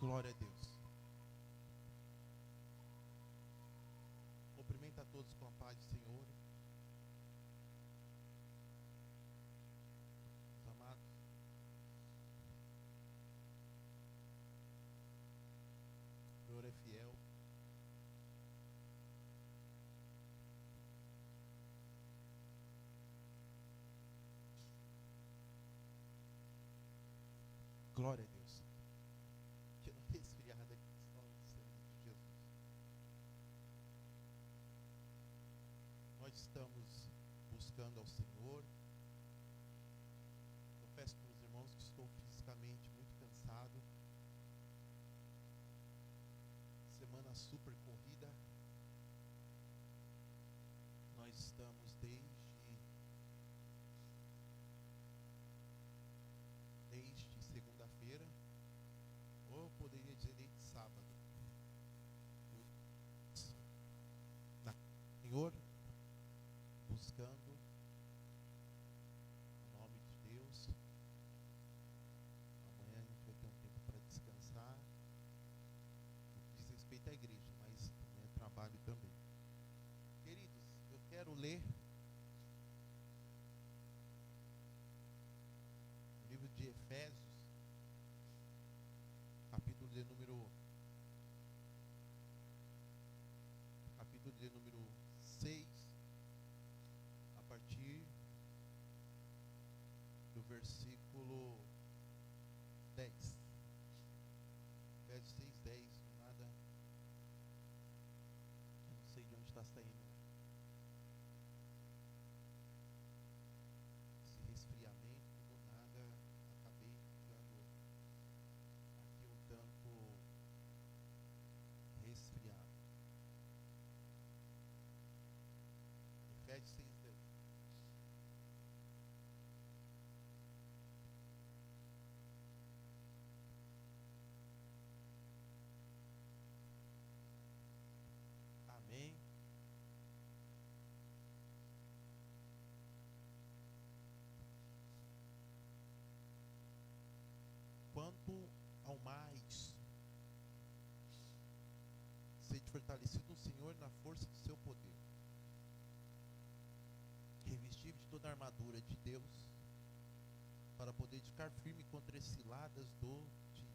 Glória a Deus. Cumprimento a todos com a paz do Senhor. Os amados. O Senhor é fiel. Glória a Deus. Tira uma resfriada aqui, em nome do Senhor Jesus. Nós estamos buscando ao Senhor. Confesso para os irmãos que estou fisicamente muito cansado. Semana super corrida. Nós estamos desde segunda-feira, ou eu poderia dizer desde sábado, na Senhor, buscando o nome de Deus. Amanhã a gente vai ter um tempo para descansar, no que diz respeito à igreja, mas também é trabalho também. Queridos, eu quero ler o livro de Efésios, capítulo de número 6, a partir do versículo 10. Efésios 6, 10, nada. Eu não sei de onde está saindo esse resfriamento, do nada acabei ficando aqui um tanto resfriado. Efésios 6, 10. Amém. Quanto ao mais, sede fortalecido no Senhor na força do seu poder, revestir de toda a armadura de Deus, para poder ficar firme contra as ciladas do diabo.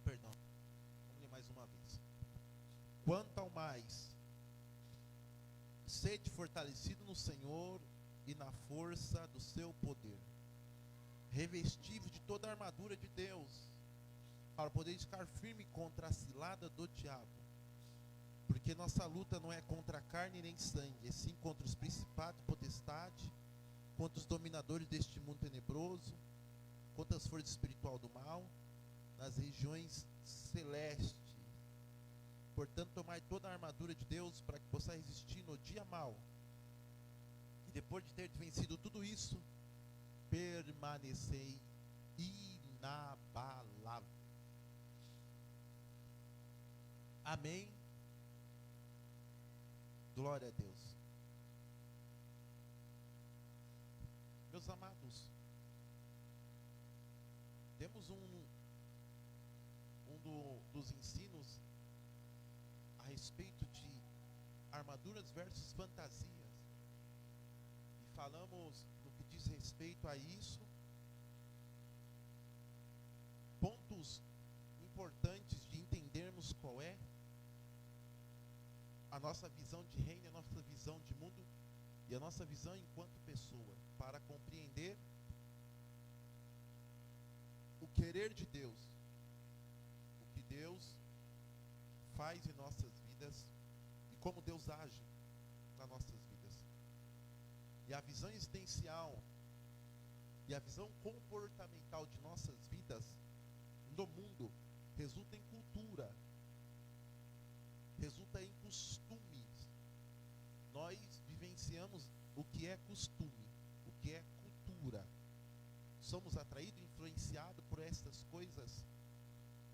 Perdão, vamos ler mais uma vez. Quanto ao mais, sede fortalecido no Senhor e na força do seu poder, revestivos de toda a armadura de Deus, para poder ficar firme contra a cilada do diabo. Porque nossa luta não é contra a carne nem sangue, e sim contra os principados e potestades, contra os dominadores deste mundo tenebroso, contra as forças espirituais do mal, nas regiões celestes. Portanto, tomai toda a armadura de Deus, para que possa resistir no dia mau. E depois de ter vencido tudo isso, permanecei inabalável. Amém. Glória a Deus. Meus amados, temos dos ensinos a respeito de armaduras versus fantasias. E falamos no que diz respeito a isso, pontos importantes de entendermos qual é a nossa visão de reino, a nossa visão de mundo e a nossa visão enquanto pessoa, para compreender o querer de Deus, o que Deus faz em nossas vidas e como Deus age nas nossas vidas. E a visão existencial e a visão comportamental de nossas vidas no mundo resulta em cultura, resulta em costumes. Nós vivenciamos o que é costume, o que é cultura. Somos atraídos e influenciados por essas coisas.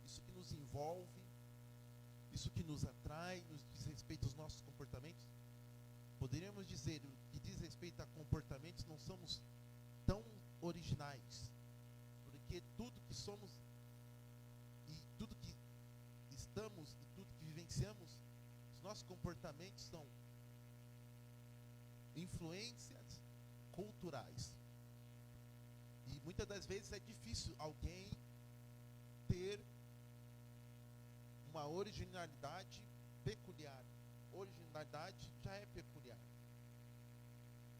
Isso que nos envolve, isso que nos atrai, nos diz respeito aos nossos comportamentos. Poderíamos dizer que diz respeito a comportamentos, não somos tão originais, porque tudo que somos e tudo que estamos e tudo que vivenciamos, os nossos comportamentos são influências culturais. E muitas das vezes é difícil alguém ter uma originalidade peculiar. Originalidade já é peculiar.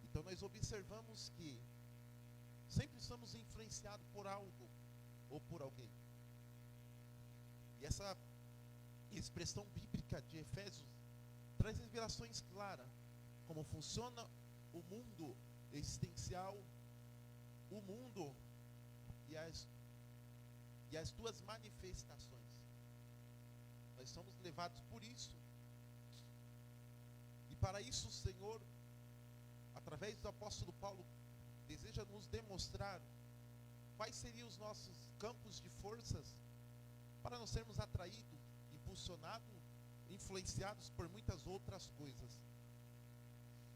Então nós observamos que sempre somos influenciados por algo ou por alguém. E essa expressão bíblica de Efésios traz revelações claras como funciona o mundo existencial, o mundo e as tuas manifestações. Nós somos levados por isso. E para isso o Senhor, através do apóstolo Paulo, deseja nos demonstrar quais seriam os nossos campos de forças para não sermos atraídos, impulsionados, influenciados por muitas outras coisas.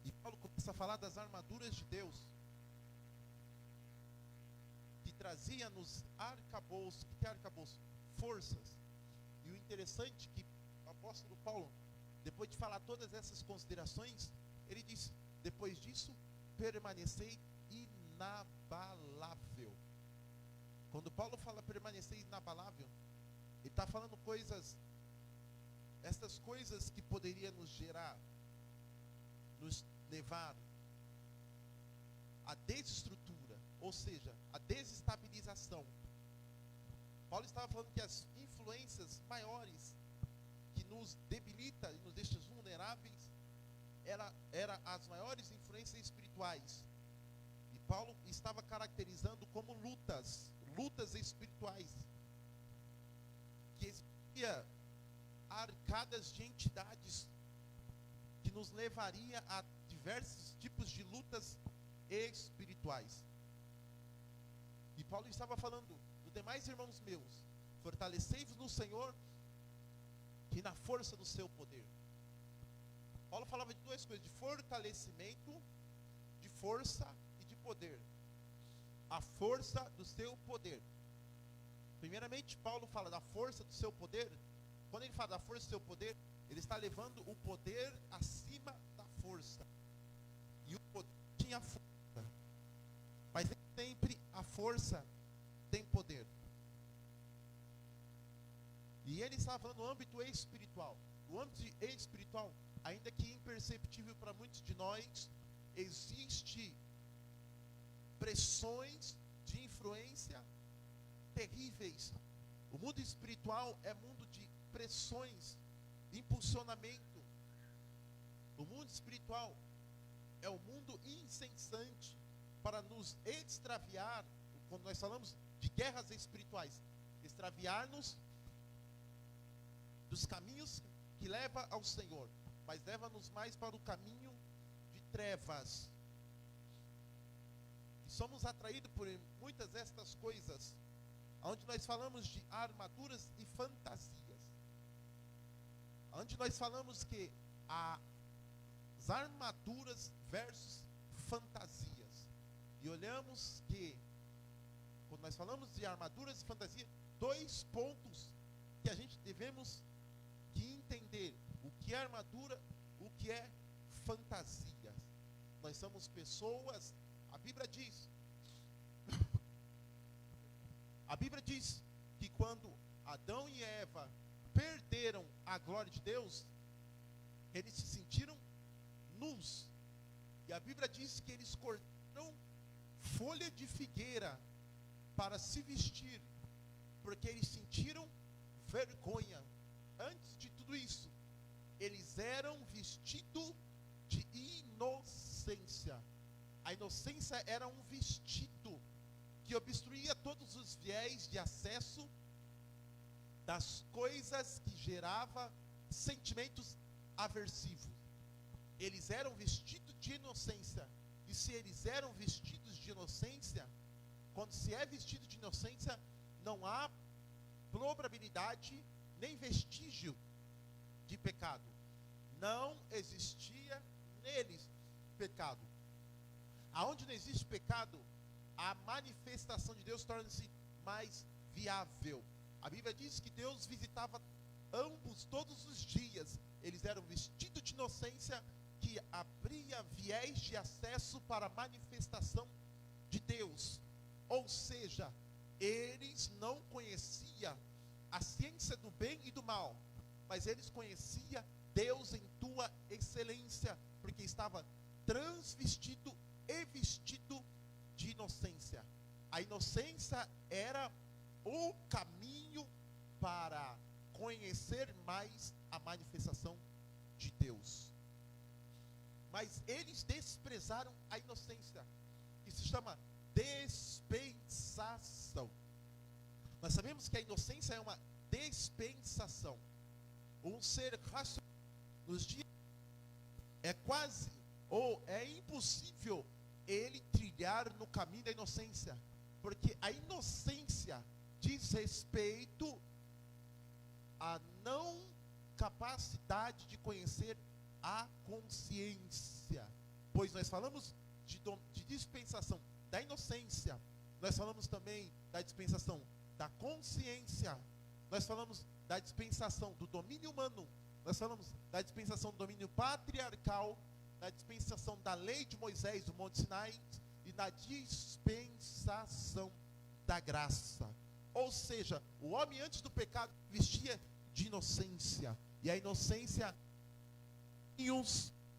E Paulo começa a falar das armaduras de Deus, que trazia nos arcabouços. O que é arcabouço? Forças. E o interessante é que o apóstolo Paulo, depois de falar todas essas considerações, ele diz: depois disso, permanecei inabalável. Quando Paulo fala permanecer inabalável, ele está falando essas coisas que poderiam nos gerar, nos levar à desestrutura, ou seja, à desestabilização. Paulo estava falando que as influências maiores que nos debilitam e nos deixam vulneráveis eram as maiores influências espirituais. E Paulo estava caracterizando como lutas espirituais, que existiam arcadas de entidades que nos levaria a diversos tipos de lutas espirituais. E Paulo estava falando: dos demais irmãos meus, fortalecei-vos no Senhor e na força do seu poder. Paulo falava de duas coisas: de fortalecimento, de força e de poder. A força do seu poder. Primeiramente, Paulo fala da força do seu poder. Quando ele fala da força do seu poder, ele está levando o poder acima da força. E o poder tinha força. Mas nem sempre a força tem poder. E ele estava falando no âmbito espiritual. O âmbito espiritual, ainda que imperceptível para muitos de nós, existe pressões de influência terríveis. O mundo espiritual é mundo de pressões, de impulsionamento. O mundo espiritual é o mundo incessante para nos extraviar. Quando nós falamos de guerras espirituais, extraviar-nos dos caminhos que levam ao Senhor, mas leva-nos mais para o caminho de trevas. E somos atraídos por muitas destas coisas, onde nós falamos de armaduras e fantasias, onde nós falamos que as armaduras versus fantasias. E olhamos que, quando nós falamos de armaduras e fantasia, dois pontos que a gente devemos que entender: o que é armadura, o que é fantasia. Nós somos pessoas, a Bíblia diz que quando Adão e Eva perderam a glória de Deus, eles se sentiram nus. E a Bíblia diz que eles cortaram folha de figueira para se vestir, porque eles sentiram vergonha. Antes de tudo isso, eles eram vestidos de inocência. A inocência era um vestido que obstruía todos os viés de acesso das coisas que gerava sentimentos aversivos. Eles eram vestidos de inocência. E se eles eram vestidos de inocência, quando se é vestido de inocência, não há probabilidade nem vestígio pecado. Não existia neles pecado. Aonde não existe pecado, a manifestação de Deus torna-se mais viável. A Bíblia diz que Deus visitava ambos todos os dias. Eles eram vestidos de inocência que abria viés de acesso para a manifestação de Deus. Ou seja, eles não conheciam a ciência do bem e do mal, mas eles conheciam Deus em tua excelência, porque estava transvestido e vestido de inocência. A inocência era o caminho para conhecer mais a manifestação de Deus. Mas eles desprezaram a inocência, que se chama dispensação. Nós sabemos que a inocência é uma dispensação. Um ser racional nos dias é quase ou é impossível ele trilhar no caminho da inocência, porque a inocência diz respeito à não capacidade de conhecer a consciência. Pois nós falamos de dispensação da inocência, nós falamos também da dispensação da consciência, nós falamos da dispensação do domínio humano, nós falamos da dispensação do domínio patriarcal, da dispensação da lei de Moisés do Monte Sinai e da dispensação da graça. Ou seja, o homem antes do pecado vestia de inocência, e a inocência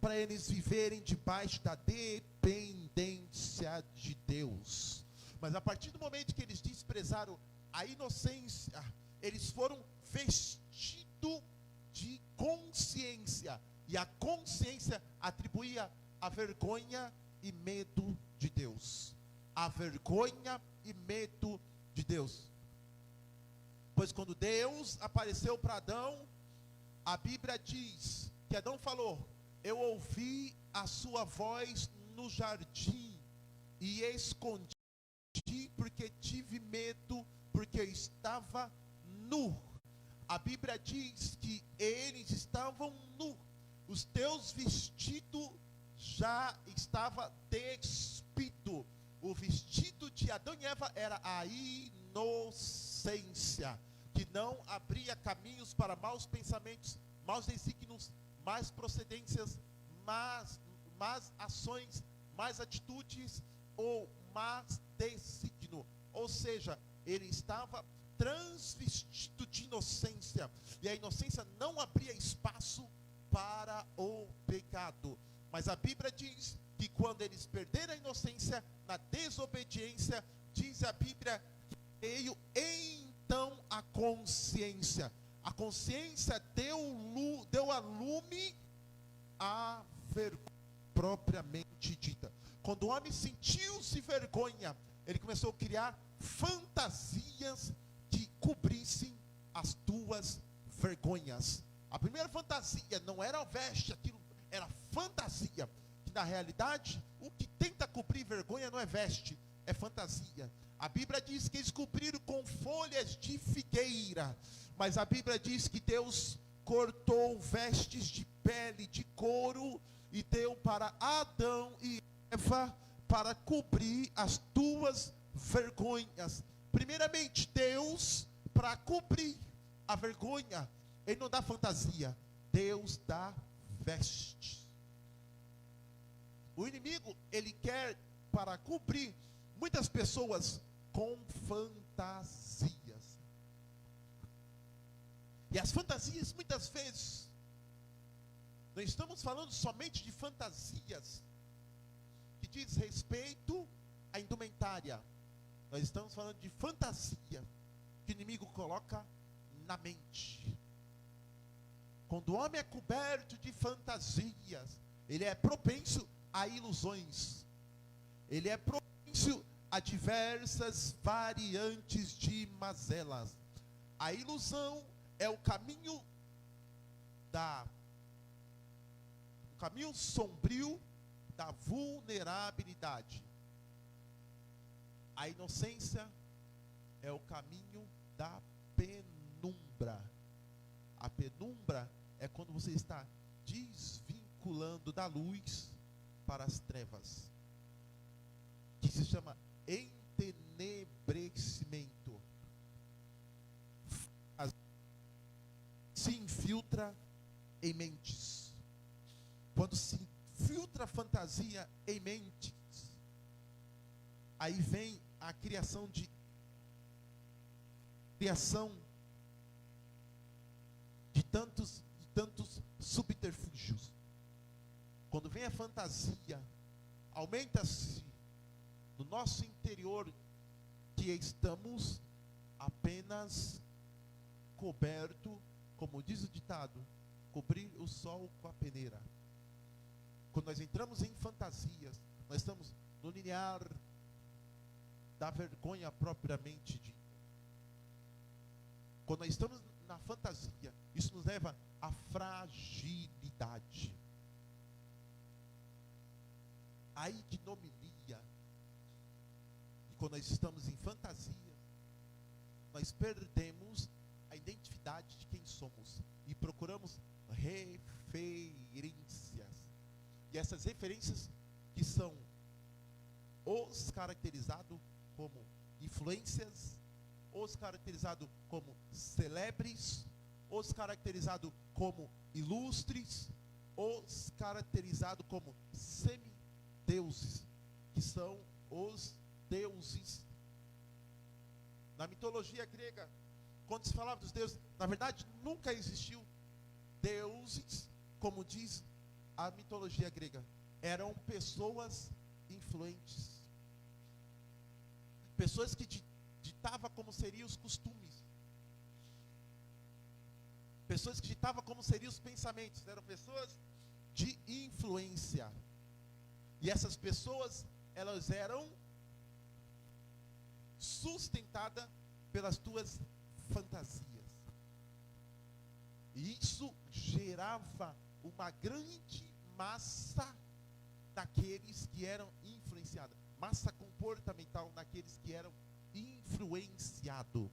para eles viverem debaixo da dependência de Deus. Mas a partir do momento que eles desprezaram a inocência, eles foram vestidos de consciência, e a consciência atribuía a vergonha e medo de Deus. A vergonha e medo de Deus. Pois quando Deus apareceu para Adão, a Bíblia diz que Adão falou: eu ouvi a sua voz no jardim e escondi porque tive medo, porque eu estava nu. A Bíblia diz que eles estavam nu. Os teus vestidos já estava despido. O vestido de Adão e Eva era a inocência, que não abria caminhos para maus pensamentos, maus desígnios, más procedências, más ações, más atitudes ou más desígnio. Ou seja, ele estava transvestido de inocência, e a inocência não abria espaço para o pecado. Mas a Bíblia diz que quando eles perderam a inocência na desobediência, diz a Bíblia que veio então a consciência. A consciência deu a lume à vergonha propriamente dita. Quando o homem sentiu-se vergonha, ele começou a criar fantasias que cobrissem as tuas vergonhas. A primeira fantasia não era a veste, aquilo era fantasia. Que na realidade, o que tenta cobrir vergonha não é veste, é fantasia. A Bíblia diz que eles cobriram com folhas de figueira, mas a Bíblia diz que Deus cortou vestes de pele, de couro, e deu para Adão e Eva para cobrir as tuas vergonhas. Primeiramente, Deus, para cobrir a vergonha, Ele não dá fantasia, Deus dá veste. O inimigo, ele quer para cobrir muitas pessoas com fantasias. E as fantasias, muitas vezes, não estamos falando somente de fantasias que diz respeito à indumentária. Nós estamos falando de fantasia que o inimigo coloca na mente. Quando o homem é coberto de fantasias, ele é propenso a ilusões. Ele é propenso a diversas variantes de mazelas. A ilusão é o caminho sombrio da vulnerabilidade. A inocência é o caminho da penumbra. A penumbra é quando você está desvinculando da luz para as trevas, que se chama entenebrecimento. Se infiltra em mentes. Quando se infiltra a fantasia em mentes, aí vem a criação de tantos subterfúgios. Quando vem a fantasia, aumenta-se no nosso interior que estamos apenas coberto, como diz o ditado, cobrir o sol com a peneira. Quando nós entramos em fantasias, nós estamos no linear da vergonha propriamente dita. Quando nós estamos na fantasia, isso nos leva à fragilidade, à ignominia. E quando nós estamos em fantasia, nós perdemos a identidade de quem somos e procuramos referências. E essas referências que são os caracterizados como influências, os caracterizados como celebres, os caracterizados como ilustres, os caracterizados como semideuses, que são os deuses. Na mitologia grega, quando se falava dos deuses, na verdade nunca existiu deuses, como diz a mitologia grega. Eram pessoas influentes, pessoas que ditavam como seriam os costumes, pessoas que ditavam como seriam os pensamentos. Eram pessoas de influência. E essas pessoas, elas eram sustentadas pelas tuas fantasias. E isso gerava uma grande massa daqueles que eram influenciados, massa comportamental daqueles que eram influenciados.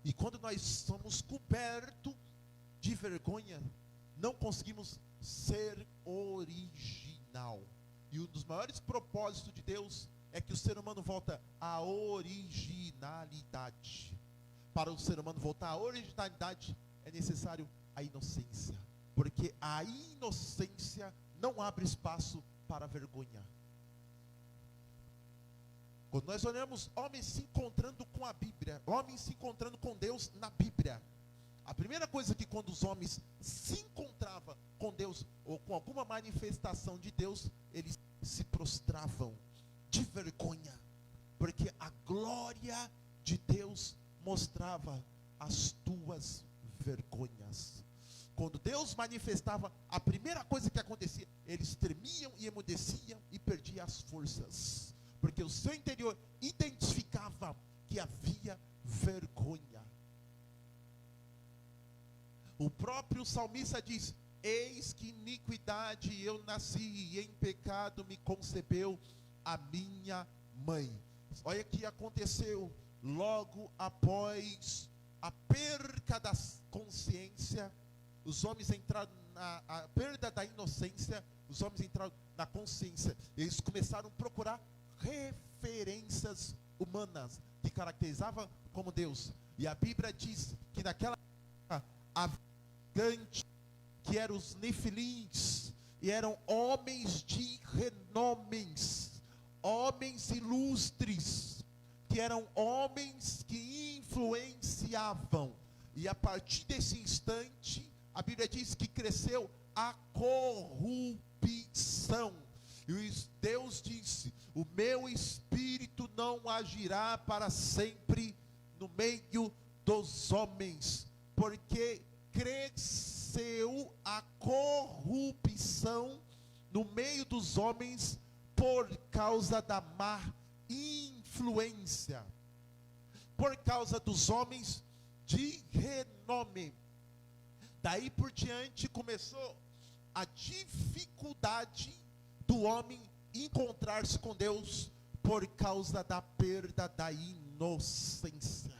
E quando nós somos cobertos de vergonha, não conseguimos ser original. E um dos maiores propósitos de Deus é que o ser humano volta à originalidade. Para o ser humano voltar à originalidade, é necessário a inocência. Porque a inocência não abre espaço para a vergonha. Quando nós olhamos homens se encontrando com a Bíblia, homens se encontrando com Deus na Bíblia, a primeira coisa que quando os homens se encontravam com Deus, ou com alguma manifestação de Deus, eles se prostravam de vergonha, porque a glória de Deus mostrava as tuas vergonhas. Quando Deus manifestava, a primeira coisa que acontecia, eles tremiam e emudeciam e perdiam as forças, porque o seu interior identificava que havia vergonha. O próprio salmista diz: eis que iniquidade eu nasci, e em pecado me concebeu a minha mãe. Olha o que aconteceu logo após a perca da consciência. Os homens entraram na perda da inocência, os homens entraram na consciência. Eles começaram a procurar referências humanas que caracterizavam como Deus. E a Bíblia diz que naquela época havia gigantes, que eram os nefilins, e eram homens de renomes, homens ilustres, que eram homens que influenciavam. E a partir desse instante, a Bíblia diz que cresceu a corrupção. E Deus disse: o meu espírito não agirá para sempre no meio dos homens, porque cresceu a corrupção no meio dos homens por causa da má influência, por causa dos homens de renome. Daí por diante começou a dificuldade do homem encontrar-se com Deus por causa da perda da inocência.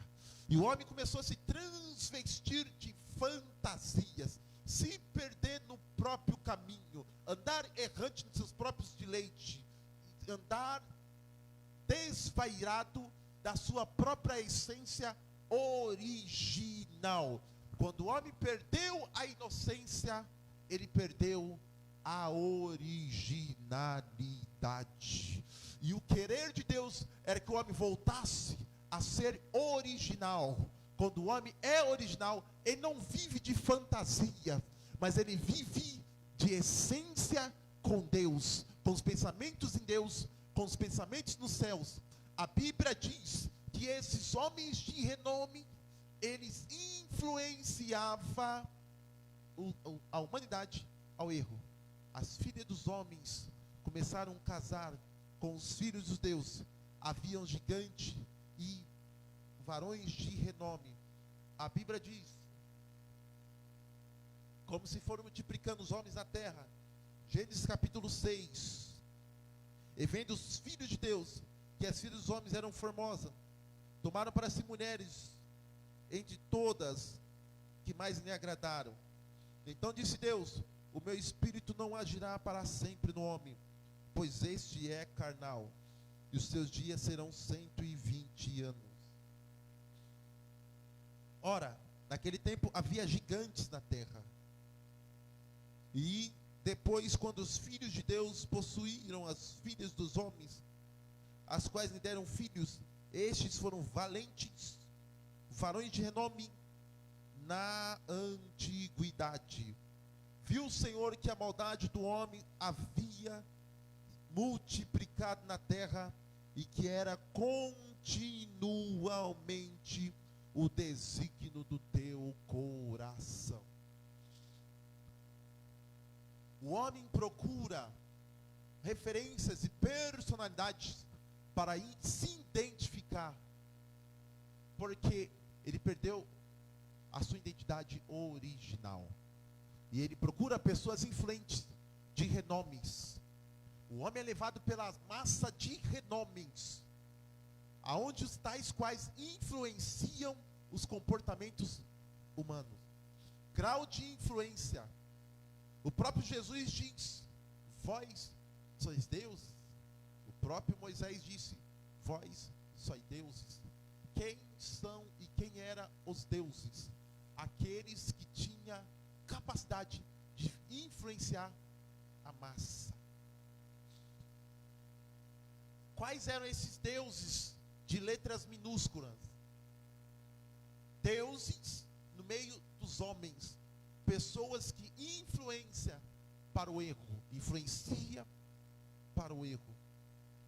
E o homem começou a se transvestir de fantasias. andar desvairado da sua própria essência original. Quando o homem perdeu a inocência, ele perdeu a originalidade. E o querer de Deus era que o homem voltasse a ser original. Quando o homem é original, ele não vive de fantasia, mas ele vive de essência com Deus, com os pensamentos em Deus, com os pensamentos nos céus. A Bíblia diz que esses homens de renome, eles influenciavam a humanidade ao erro. As filhas dos homens começaram a casar com os filhos dos deuses. Haviam gigantes e varões de renome. A Bíblia diz, como se foram multiplicando os homens na terra. Gênesis capítulo 6. E vendo os filhos de Deus, que as filhas dos homens eram formosas, tomaram para si mulheres, entre todas, que mais lhe agradaram. Então disse Deus: o meu espírito não agirá para sempre no homem, pois este é carnal, e os seus dias serão 120 anos. Ora, naquele tempo havia gigantes na terra. E depois, quando os filhos de Deus possuíram as filhas dos homens, as quais lhe deram filhos, estes foram valentes, varões de renome na antiguidade. Viu o Senhor que a maldade do homem havia multiplicado na terra, e que era continuamente o desígnio do teu coração. O homem procura referências e personalidades para se identificar, porque ele perdeu a sua identidade original. E ele procura pessoas influentes, de renomes. O homem é levado pela massa de renomes, aonde os tais quais influenciam os comportamentos humanos. Grau de influência. O próprio Jesus diz: vós sois deuses. O próprio Moisés disse: vós sois deuses. Quem são e quem eram os deuses? Aqueles que tinham capacidade de influenciar a massa. Quais eram esses deuses de letras minúsculas? Deuses no meio dos homens, pessoas que influenciam para o erro, influencia para o erro.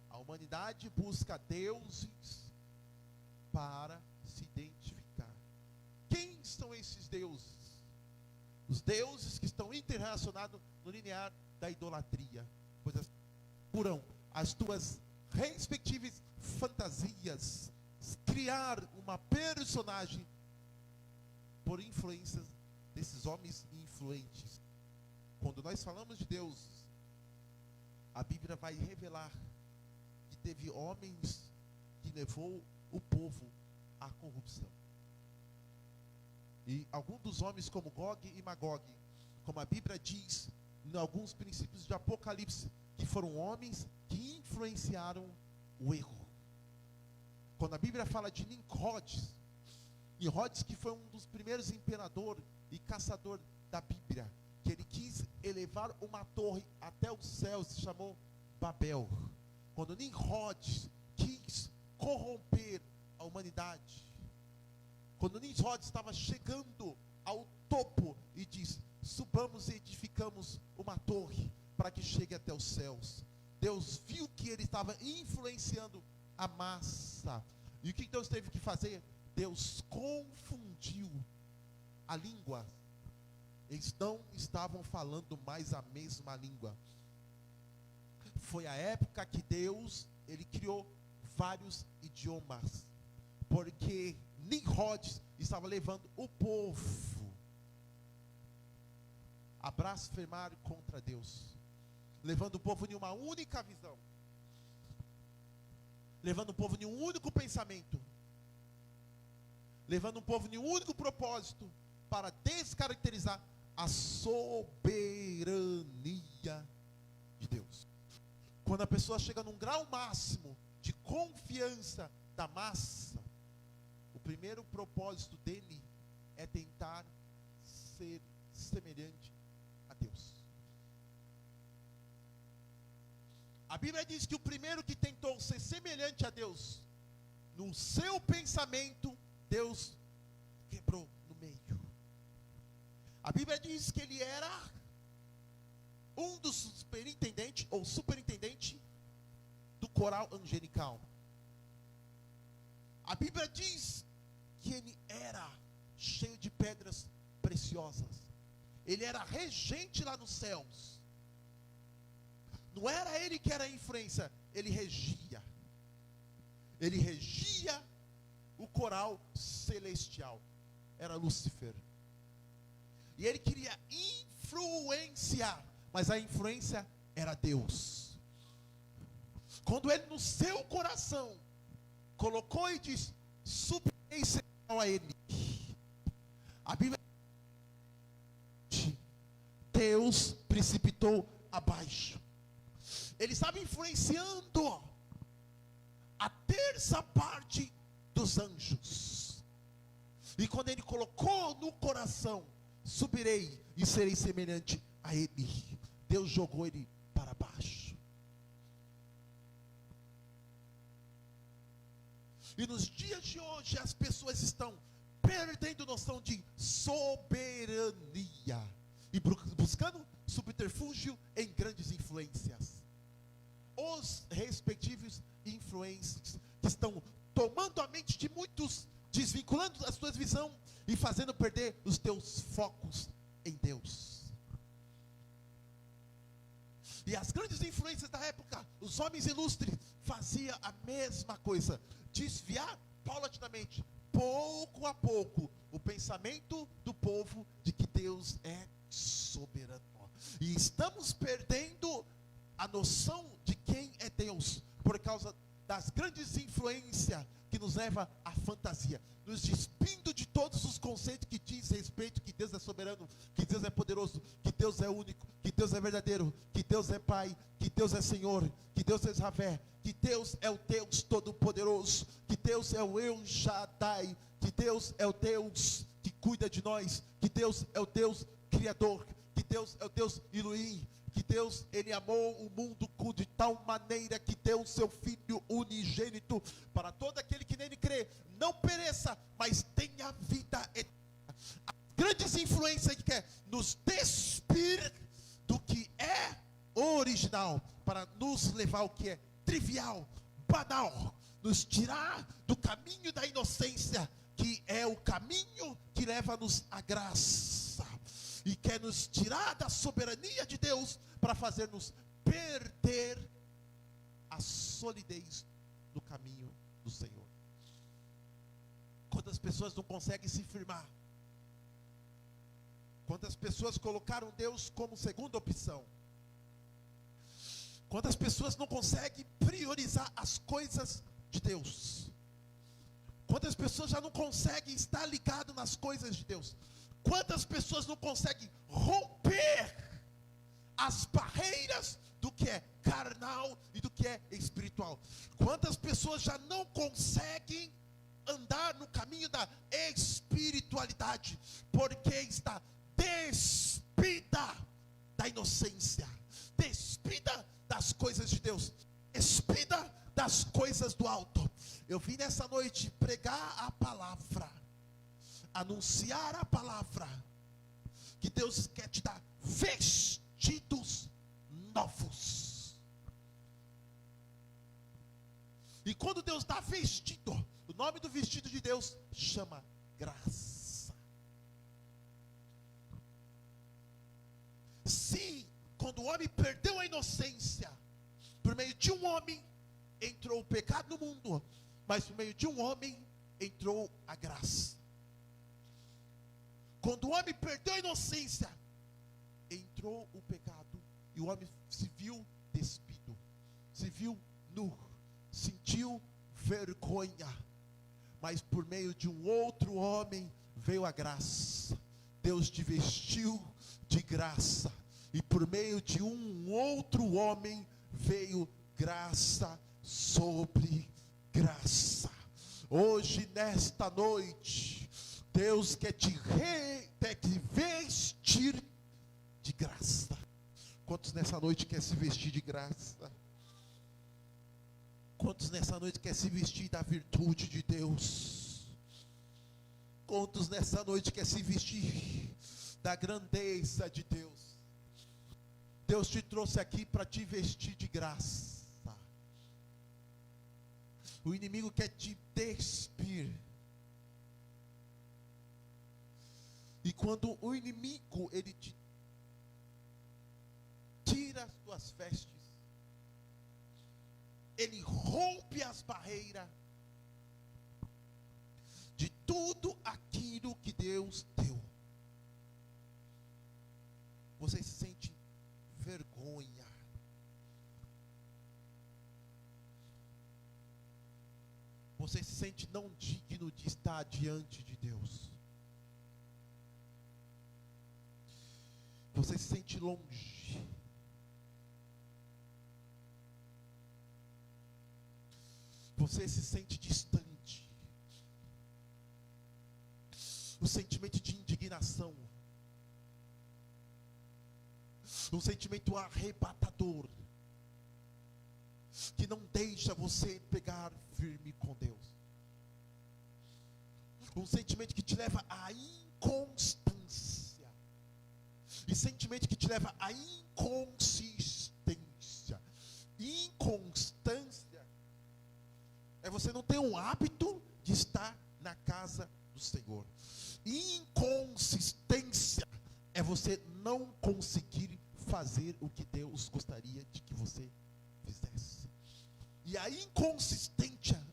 A humanidade busca deuses para se identificar. Quem são esses deuses? Os deuses que estão interrelacionados no linear da idolatria, pois procuram as tuas respectivas fantasias, criar uma personagem por influências desses homens influentes. Quando nós falamos de Deus, a Bíblia vai revelar que teve homens que levou o povo à corrupção. E alguns dos homens, como Gog e Magog, como a Bíblia diz em alguns princípios de Apocalipse, que foram homens que influenciaram o erro. Quando a Bíblia fala de Nimrod, que foi um dos primeiros imperadores e caçador da Bíblia, que ele quis elevar uma torre até os céus, se chamou Babel. Quando Nimrod quis corromper a humanidade, quando Nimrod estava chegando ao topo e disse: subamos e edificamos uma torre para que chegue até os céus. Deus viu que ele estava influenciando a massa. E o que Deus teve que fazer? Deus confundiu a língua. Eles não estavam falando mais a mesma língua. Foi a época que Deus, ele criou vários idiomas, porque Nimrod estava levando o povo a blasfemar contra Deus, levando o povo em uma única visão, levando o povo em um único pensamento, levando o povo em um único propósito, para descaracterizar a soberania de Deus. Quando a pessoa chega num grau máximo de confiança da massa, o primeiro propósito dele é tentar ser semelhante a Deus. A Bíblia diz que o primeiro que tentou ser semelhante a Deus, no seu pensamento, Deus quebrou no meio. A Bíblia diz que ele era um dos superintendentes ou superintendente do coral angelical. A Bíblia diz que ele era cheio de pedras preciosas. Ele era regente lá nos céus. Não era ele que era a influência, ele regia. Ele regia o coral celestial. Era Lúcifer. E ele queria influenciar, mas a influência era Deus. Quando ele no seu coração colocou e disse: subirei a ele. A Bíblia diz: Deus precipitou abaixo. Ele estava influenciando a terça parte dos anjos. E quando ele colocou no coração: subirei e serei semelhante a ele, Deus jogou ele para baixo. E nos dias de hoje as pessoas estão perdendo noção de soberania e buscando subterfúgio em grandes influências. Os respectivos influências que estão tomando a mente de muitos, desvinculando a sua visão e fazendo perder os teus focos em Deus. E as grandes influências da época, os homens ilustres, faziam a mesma coisa, desviar paulatinamente, pouco a pouco, o pensamento do povo de que Deus é soberano. E estamos perdendo a noção de quem é Deus, por causa das grandes influências que nos leva à fantasia, nos despindo de todos os conceitos que diz respeito que Deus é soberano, que Deus é poderoso, que Deus é único, que Deus é verdadeiro, que Deus é Pai, que Deus é Senhor, que Deus é Javé, que Deus é o Deus todo-poderoso, que Deus é o El Shaddai, que Deus é o Deus que cuida de nós, que Deus é o Deus criador, que Deus é o Deus Elohim, que Deus, Ele amou o mundo de tal maneira que deu o seu Filho unigênito, para todo aquele que nele crê, não pereça, mas tenha vida eterna. As grandes influências que quer nos despir do que é original, para nos levar ao que é trivial, banal, nos tirar do caminho da inocência, que é o caminho que leva-nos à graça, e quer nos tirar da soberania de Deus, para fazer-nos perder a solidez do caminho do Senhor. Quantas pessoas não conseguem se firmar? Quantas pessoas colocaram Deus como segunda opção? Quantas pessoas não conseguem priorizar as coisas de Deus? Quantas pessoas já não conseguem estar ligado nas coisas de Deus? Quantas pessoas não conseguem romper as barreiras do que é carnal e do que é espiritual? Quantas pessoas já não conseguem andar no caminho da espiritualidade, porque está despida da inocência, despida das coisas de Deus, despida das coisas do alto? Eu vim nessa noite pregar a palavra, anunciar a palavra, que Deus quer te dar vestidos novos. E quando Deus dá vestido, o nome do vestido de Deus chama graça. Se quando o homem perdeu a inocência, por meio de um homem entrou o pecado no mundo, mas por meio de um homem entrou a graça. Quando o homem perdeu a inocência, entrou o pecado, e o homem se viu despido, se viu nu, sentiu vergonha. Mas por meio de um outro homem veio a graça. Deus te vestiu de graça, e por meio de um outro homem veio graça sobre graça. Hoje, nesta noite, Deus quer te vestir de graça. Quantos nessa noite quer se vestir de graça? Quantos nessa noite quer se vestir da virtude de Deus? Quantos nessa noite quer se vestir da grandeza de Deus? Deus te trouxe aqui para te vestir de graça. O inimigo quer te despir. E quando o inimigo, ele te tira as tuas vestes, ele rompe as barreiras de tudo aquilo que Deus deu. Você se sente vergonha. Você se sente não digno de estar diante de Deus. Você se sente longe. Você se sente distante. O sentimento de indignação. Um sentimento arrebatador, que não deixa você pegar firme com Deus. Um sentimento que te leva à inconstância. E sentimento que te leva à inconsistência. Inconstância é você não ter um hábito de estar na casa do Senhor. Inconsistência é você não conseguir fazer o que Deus gostaria de que você fizesse. E a inconsistência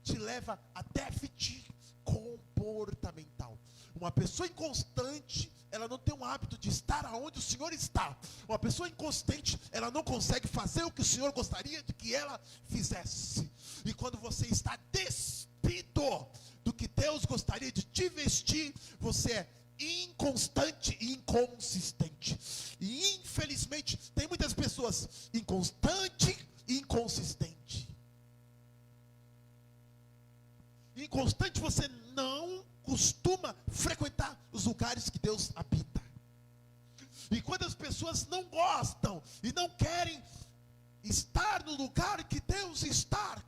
te leva a déficit comportamental. Uma pessoa inconstante, ela não tem um hábito de estar aonde o Senhor está. Uma pessoa inconsistente, ela não consegue fazer o que o Senhor gostaria de que ela fizesse. E quando você está despido do que Deus gostaria de te vestir, você é inconstante e inconsistente. E infelizmente tem muitas pessoas inconstante e inconsistente. Inconstante, você não costuma frequentar os lugares que Deus habita. E quando as pessoas não gostam e não querem estar no lugar que Deus está,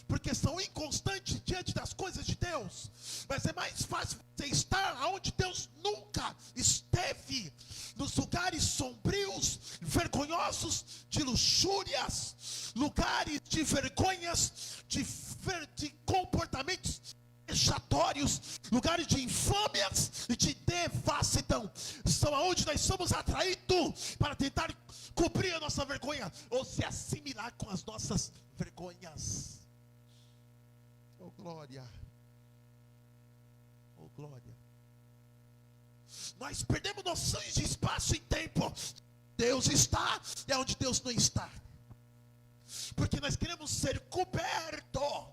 porque são inconstantes diante das coisas de Deus, mas é mais fácil você estar onde Deus nunca esteve, nos lugares sombrios, vergonhosos, de luxúrias, lugares de vergonhas, de comportamentos vexatórios, lugares de infâmias e de devassidão. São aonde nós somos atraídos para tentar cobrir a nossa vergonha ou se assimilar com as nossas vergonhas. Oh glória, oh glória. Nós perdemos noções de espaço e tempo. Deus está e é onde Deus não está, porque nós queremos ser cobertos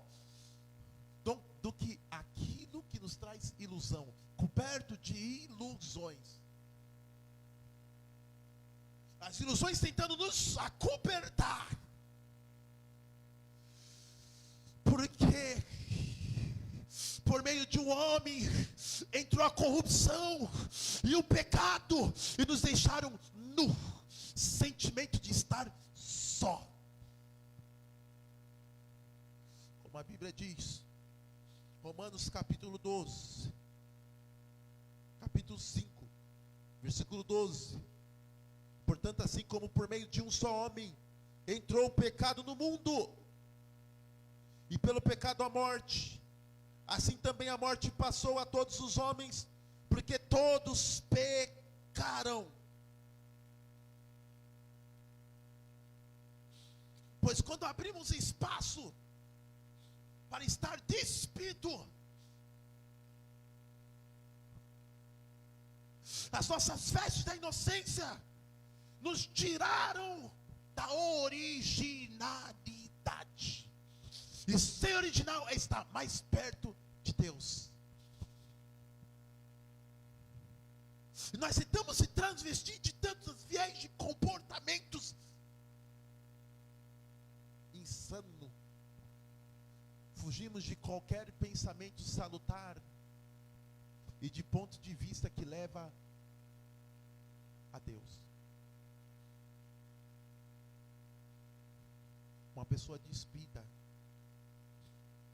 do que aquilo que nos traz ilusão, coberto de ilusões. As ilusões tentando nos acobertar, porque por meio de um homem entrou a corrupção e o pecado e nos deixaram nu, sentimento de estar só. Como a Bíblia diz, Romanos capítulo 12, capítulo 5, versículo 12. Portanto, assim como por meio de um só homem entrou o pecado no mundo, e pelo pecado a morte, assim também a morte passou a todos os homens, porque todos pecaram. Pois quando abrimos espaço para estar despido, as nossas vestes da inocência nos tiraram da originalidade. E ser original é estar mais perto de Deus. E nós tentamos se transvestir de tantos viés de comportamentos insano. Fugimos de qualquer pensamento salutar e de ponto de vista que leva a Deus. Uma pessoa despida,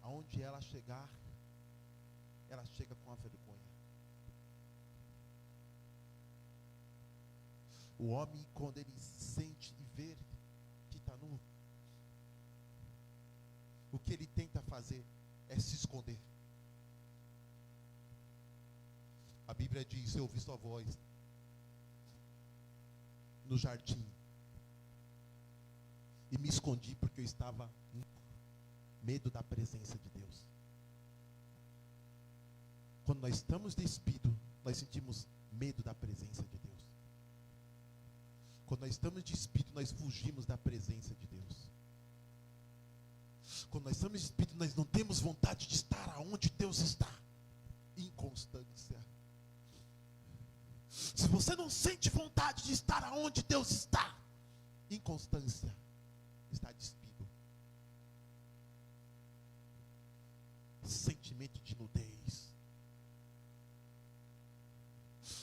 aonde ela chegar, ela chega com a vergonha. O homem, quando ele sente e vê que está nu, o que ele tenta fazer é se esconder. A Bíblia diz: eu ouvi sua voz no jardim e me escondi porque eu estava com medo da presença de Deus. Quando nós estamos despidos, nós sentimos medo da presença de Deus. Quando nós estamos despidos, nós fugimos da presença de Deus. Quando nós estamos despidos, nós não temos vontade de estar aonde Deus está. Inconstância. Se você não sente vontade de estar aonde Deus está, inconstância, está despido. Sentimento de nudez.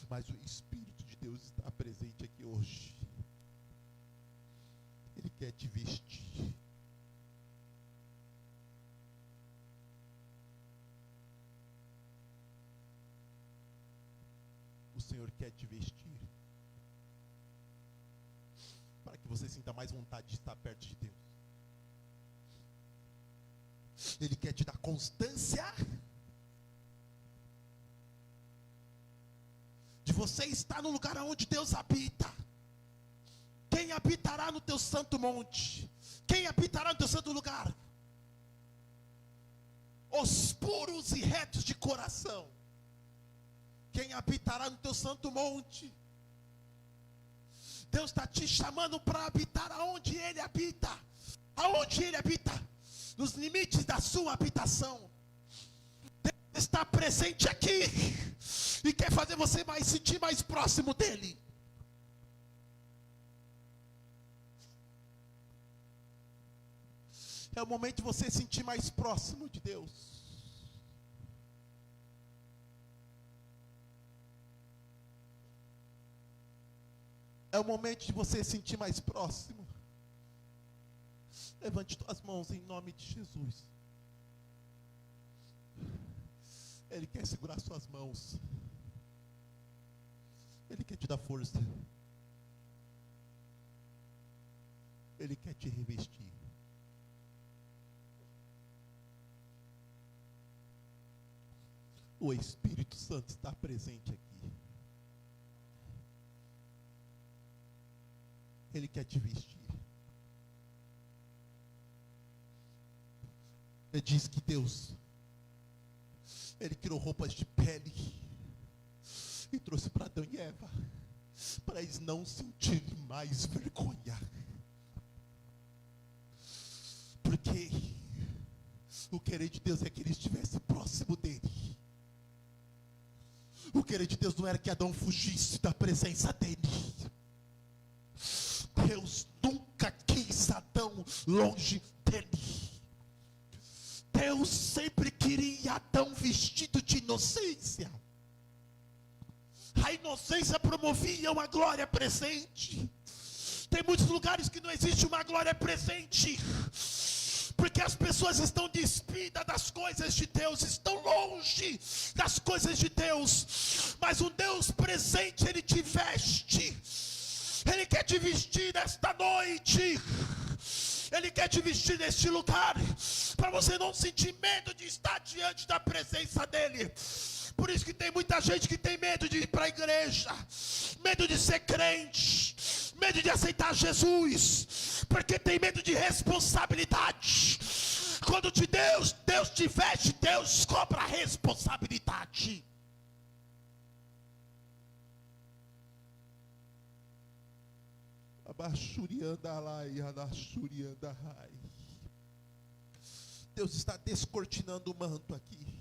Mas o Espírito de Deus está presente aqui hoje. Ele quer te vestir. O Senhor quer te vestir para que você sinta mais vontade de estar perto de Deus. Ele quer te dar constância de você estar no lugar onde Deus habita. Quem habitará no teu santo monte? Quem habitará no teu santo lugar? Os puros e retos de coração. Quem habitará no teu santo monte? Deus está te chamando para habitar aonde Ele habita. Aonde Ele habita? Nos limites da sua habitação. Deus está presente aqui e quer fazer você sentir mais próximo dEle. É o momento de você sentir mais próximo de Deus. É o momento de você sentir mais próximo. Levante suas mãos em nome de Jesus. Ele quer segurar suas mãos. Ele quer te dar força. Ele quer te revestir. O Espírito Santo está presente aqui. Ele quer te vestir. Ele diz que Deus, Ele criou roupas de pele e trouxe para Adão e Eva, para eles não sentirem mais vergonha. Porque o querer de Deus é que ele estivesse próximo dele. O querer de Deus não era que Adão fugisse da presença dele. Deus nunca quis Adão longe dele. Deus sempre queria Adão vestido de inocência. A inocência promovia uma glória presente. Tem muitos lugares que não existe uma glória presente, porque as pessoas estão despidas das coisas de Deus, estão longe das coisas de Deus. Mas um Deus presente, Ele te veste. Ele quer te vestir nesta noite. Ele quer te vestir neste lugar, para você não sentir medo de estar diante da presença dEle. Por isso que tem muita gente que tem medo de ir para a igreja, medo de ser crente, medo de aceitar Jesus, porque tem medo de responsabilidade. Quando Deus te veste, Deus cobra a responsabilidade. Deus está descortinando o manto aqui.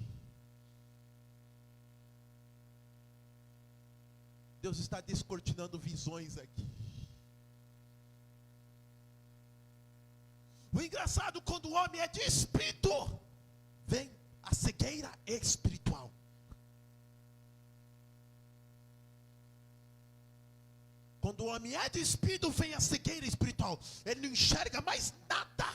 Deus está descortinando visões aqui. O engraçado, quando o homem é de espírito, vem a cegueira espiritual. Quando o homem é de espírito, vem a cegueira espiritual. Ele não enxerga mais nada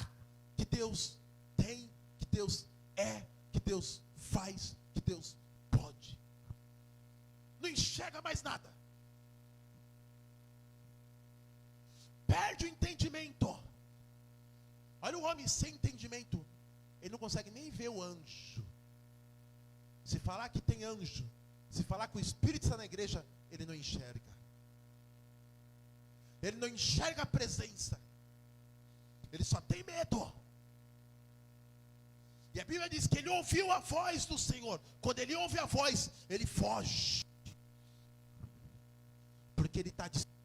que Deus tem, que Deus é, que Deus faz, que Deus pode. Não enxerga mais nada. Perde o entendimento. Olha o homem sem entendimento. Ele não consegue nem ver o anjo. Se falar que tem anjo, se falar que o Espírito está na igreja, ele não enxerga. Ele não enxerga a presença. Ele só tem medo. E a Bíblia diz que ele ouviu a voz do Senhor. Quando ele ouve a voz, ele foge. Porque ele está distraído.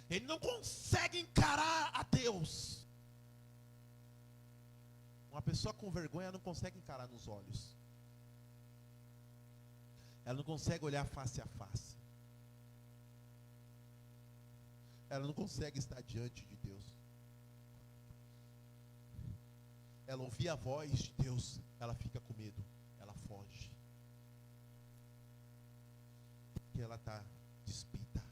Ele não consegue encarar a Deus. Uma pessoa com vergonha não consegue encarar nos olhos. Ela não consegue olhar face a face. Ela não consegue estar diante de Deus. Ela ouvir a voz de Deus, ela fica com medo, ela foge. Porque ela está despida.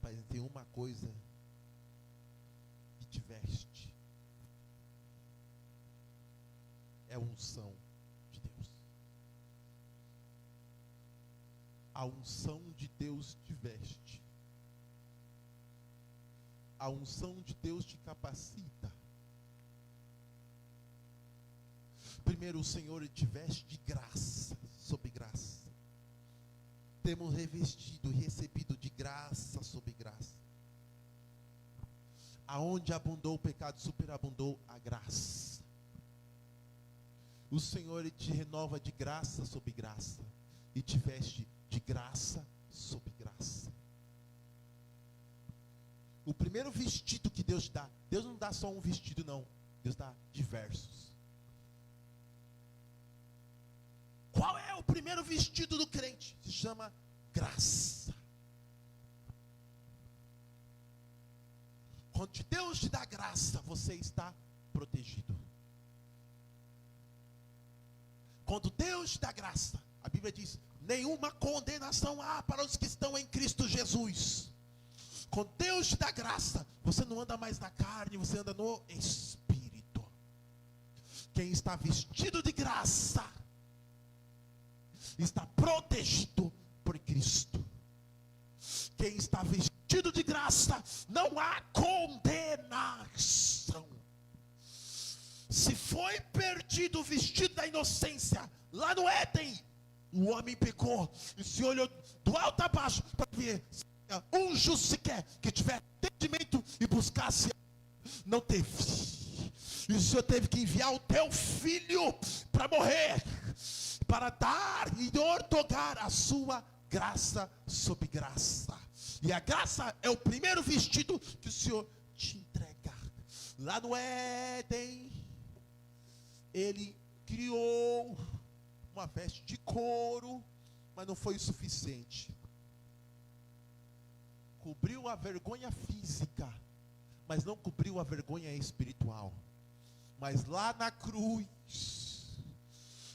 Mas tem uma coisa que te veste. É a unção de Deus. A unção de Deus te veste. A unção de Deus te capacita. Primeiro, o Senhor te veste de graça, sobre graça. Temos revestido e recebido de graça sobre graça. Aonde abundou o pecado, superabundou a graça. O Senhor ele te renova de graça sobre graça. E te veste de graça sobre graça. O primeiro vestido que Deus te dá, Deus não dá só um vestido não. Deus dá diversos. Qual é o primeiro vestido do crente? Se chama graça. Quando Deus te dá graça, você está protegido. Quando Deus te dá graça, a Bíblia diz, nenhuma condenação há para os que estão em Cristo Jesus. Quando Deus te dá graça, você não anda mais na carne, você anda no Espírito. Quem está vestido de graça, está protegido por Cristo. Quem está vestido de graça, não há condenação. Se foi perdido o vestido da inocência, lá no Éden, o homem pecou, e se olhou do alto a baixo, para ver, um justo sequer, que tivesse entendimento e buscasse, não teve. E o Senhor teve que enviar o teu filho, para morrer, para dar e outorgar a sua graça sobre graça. E a graça é o primeiro vestido que o Senhor te entrega. Lá no Éden, Ele criou uma veste de couro, mas não foi o suficiente. Cobriu a vergonha física, mas não cobriu a vergonha espiritual. Mas lá na cruz,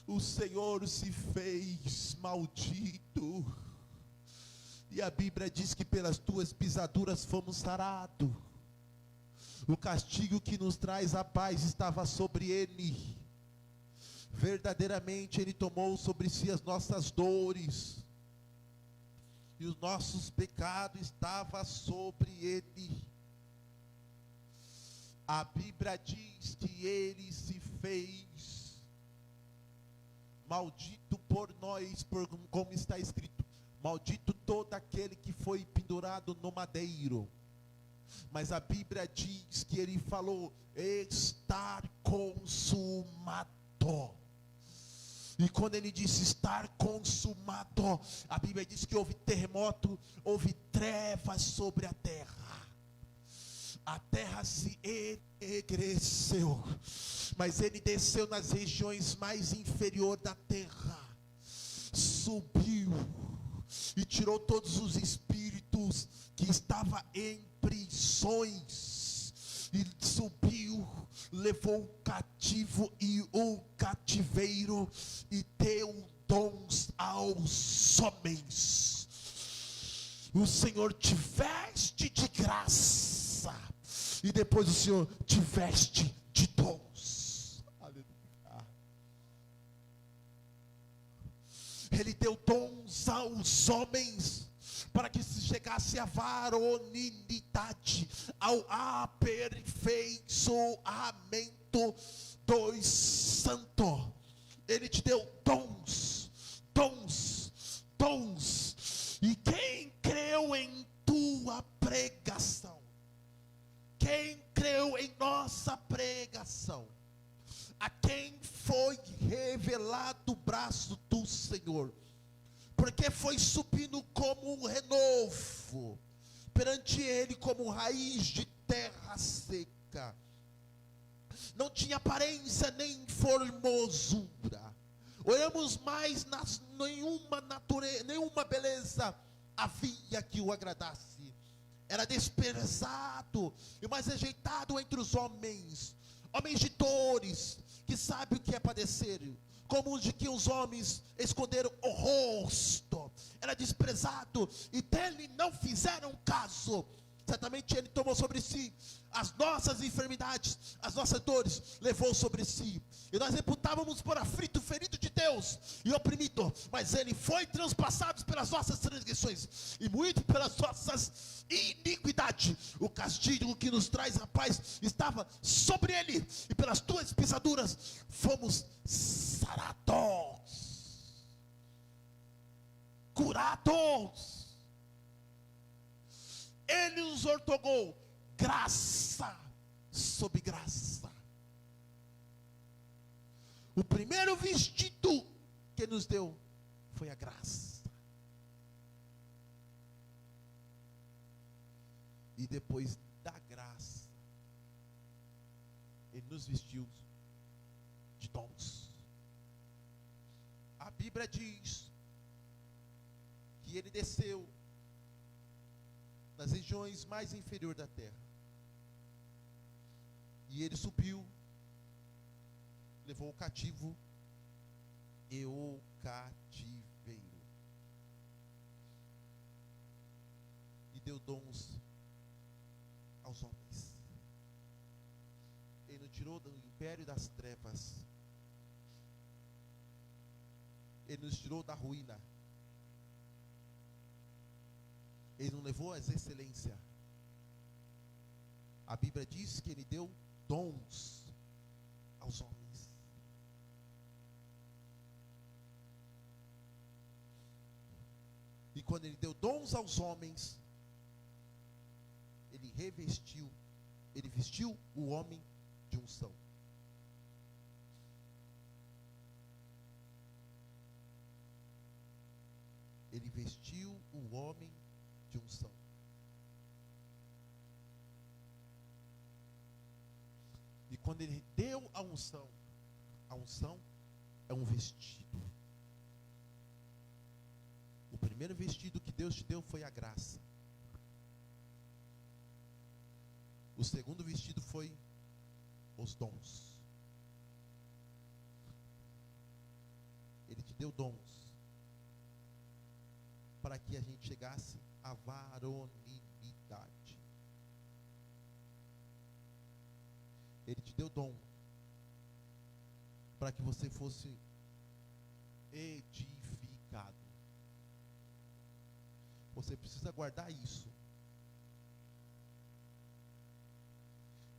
o Senhor se fez maldito. E a Bíblia diz que pelas tuas pisaduras fomos sarados. O castigo que nos traz a paz estava sobre ele. Verdadeiramente ele tomou sobre si as nossas dores. E os nossos pecados estavam sobre ele. A Bíblia diz que ele se fez maldito por nós, como está escrito, maldito todo aquele que foi pendurado no madeiro. Mas a Bíblia diz que ele falou, estar consumado. E quando ele disse estar consumado, a Bíblia diz que houve terremoto, houve trevas sobre a terra. A terra se enegreceu, mas ele desceu nas regiões mais inferiores da terra, subiu e tirou todos os espíritos que estavam em prisões, e subiu, levou o cativo e o cativeiro, e deu dons aos homens. O Senhor te veste de graça, e depois o Senhor te veste de dons. Aleluia. Ele deu dons aos homens, para que se chegasse à varonilidade, ao aperfeiçoamento dos santos. Ele te deu dons, dons, dons. E quem creu em tua pregação, quem creu em nossa pregação, a quem foi revelado o braço do Senhor, porque foi subindo como um renovo perante Ele, como raiz de terra seca, não tinha aparência nem formosura. Olhamos mais, nenhuma natureza, nenhuma beleza havia que o agradasse. Era desprezado e mais rejeitado entre os homens, homens de dores, que sabem o que é padecer, como de que os homens esconderam o rosto. Era desprezado e dele não fizeram caso. Certamente ele tomou sobre si as nossas enfermidades, as nossas dores, levou sobre si. E nós reputávamos por aflito, ferido de Deus e oprimido, mas ele foi transpassado pelas nossas transgressões e moído pelas nossas iniquidades. O castigo que nos traz a paz estava sobre ele, e pelas tuas pisaduras fomos sarados, curados. Ele nos outorgou graça sobre graça. O primeiro vestido que nos deu foi a graça. E depois da graça, Ele nos vestiu de dons. A Bíblia diz que Ele desceu nas regiões mais inferiores da terra, e Ele subiu, levou o cativo e o cativeiro, e deu dons aos homens. Ele nos tirou do império das trevas, Ele nos tirou da ruína. Ele não levou às excelências. A Bíblia diz que Ele deu dons aos homens. E quando Ele deu dons aos homens, Ele revestiu, Ele vestiu o homem de unção. Ele vestiu o homem de unção. E quando Ele deu a unção é um vestido. O primeiro vestido que Deus te deu foi a graça. O segundo vestido foi os dons. Ele te deu dons para que a gente chegasse à varonilidade. Ele te deu dom para que você fosse edificado. Você precisa guardar isso.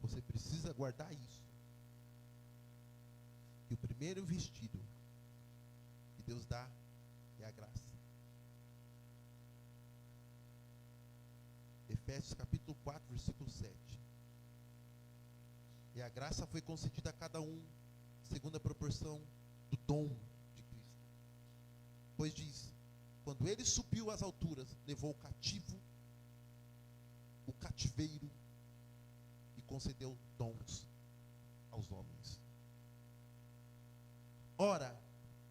Você precisa guardar isso. E o primeiro vestido que Deus dá é a graça. Efésios capítulo 4, versículo 7. E a graça foi concedida a cada um, segundo a proporção do dom de Cristo. Pois diz, quando Ele subiu às alturas, levou o cativo, o cativeiro, e concedeu dons aos homens. Ora,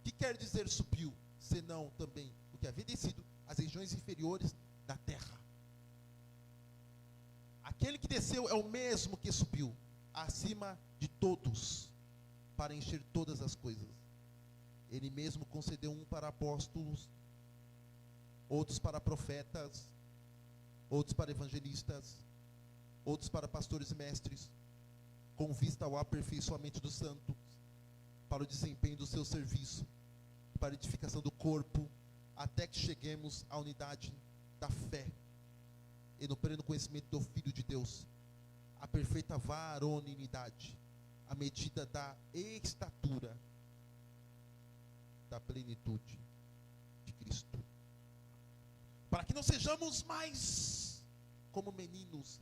que quer dizer subiu, senão também o que havia descido as regiões inferiores da terra. Aquele que desceu é o mesmo que subiu acima de todos, para encher todas as coisas. Ele mesmo concedeu um para apóstolos, outros para profetas, outros para evangelistas, outros para pastores e mestres, com vista ao aperfeiçoamento dos santos, para o desempenho do seu serviço, para a edificação do corpo, até que cheguemos à unidade da fé e no pleno conhecimento do Filho de Deus, a perfeita varonilidade, a medida da estatura da plenitude de Cristo, para que não sejamos mais como meninos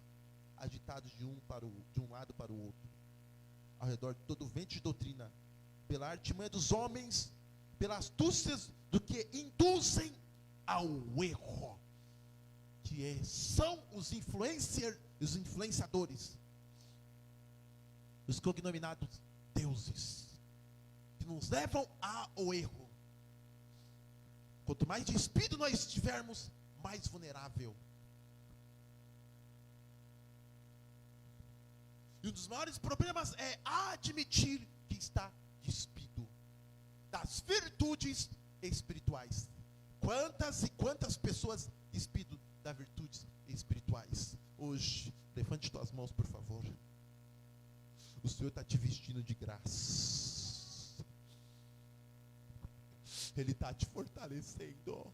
agitados de um lado para o outro, ao redor de todo vento de doutrina, pela artimanha dos homens, pelas astúcias do que induzem ao erro, são os influenciadores, os cognominados deuses, que nos levam ao erro. Quanto mais despido nós estivermos, mais vulnerável. E um dos maiores problemas é admitir que está despido das virtudes espirituais. Quantas e quantas pessoas despido das virtudes espirituais? Hoje, levante tuas mãos, por favor. O Senhor está te vestindo de graça. Ele está te fortalecendo.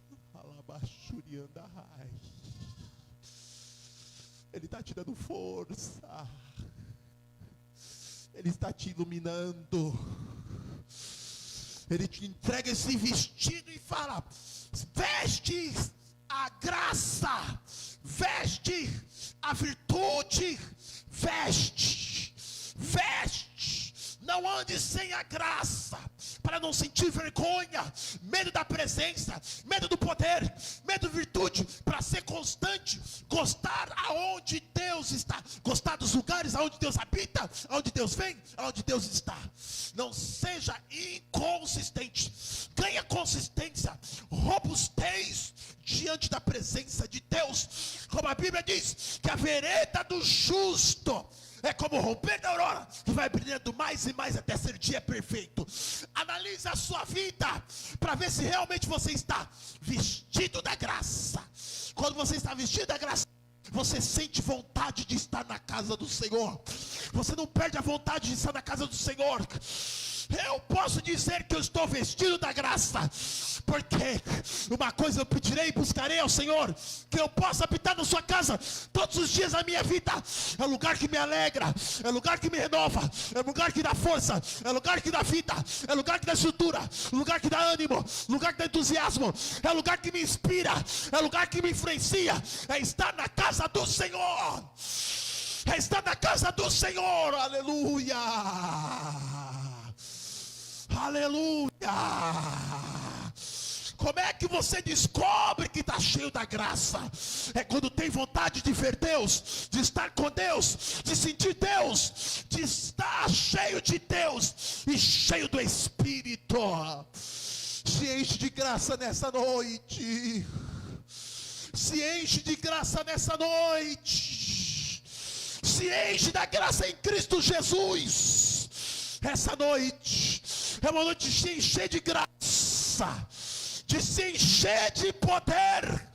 Ele está te dando força. Ele está te iluminando. Ele te entrega esse vestido e fala: veste a graça, veste a virtude, veste, não ande sem a graça, para não sentir vergonha, medo da presença, medo do poder, medo da virtude, para ser constante, gostar aonde Deus está, gostar dos lugares aonde Deus habita, aonde Deus vem, aonde Deus está. Não seja inconsistente, ganha consistência, robustez diante da presença de Deus, como a Bíblia diz, que a vereda do justo é como o romper da aurora, que vai brilhando mais e mais até ser dia perfeito. Analise a sua vida, para ver se realmente você está vestido da graça. Quando você está vestido da graça, você sente vontade de estar na casa do Senhor. Você não perde a vontade de estar na casa do Senhor. Eu posso dizer que eu estou vestido da graça, porque uma coisa eu pedirei e buscarei ao Senhor, que eu possa habitar na sua casa todos os dias da minha vida. É um lugar que me alegra, é um lugar que me renova, é um lugar que dá força, é um lugar que dá vida, é um lugar que dá estrutura, é um lugar que dá ânimo, é um lugar que dá entusiasmo, é um lugar que me inspira, é um lugar que me influencia. É estar na casa do Senhor, é estar na casa do Senhor. Aleluia, aleluia. Como é que você descobre que está cheio da graça? É quando tem vontade de ver Deus, de estar com Deus, de sentir Deus, de estar cheio de Deus e cheio do Espírito. Se enche de graça nessa noite. Se enche de graça nessa noite. Se enche da graça em Cristo Jesus. Essa noite é uma noite de se encher de graça, de se encher de poder.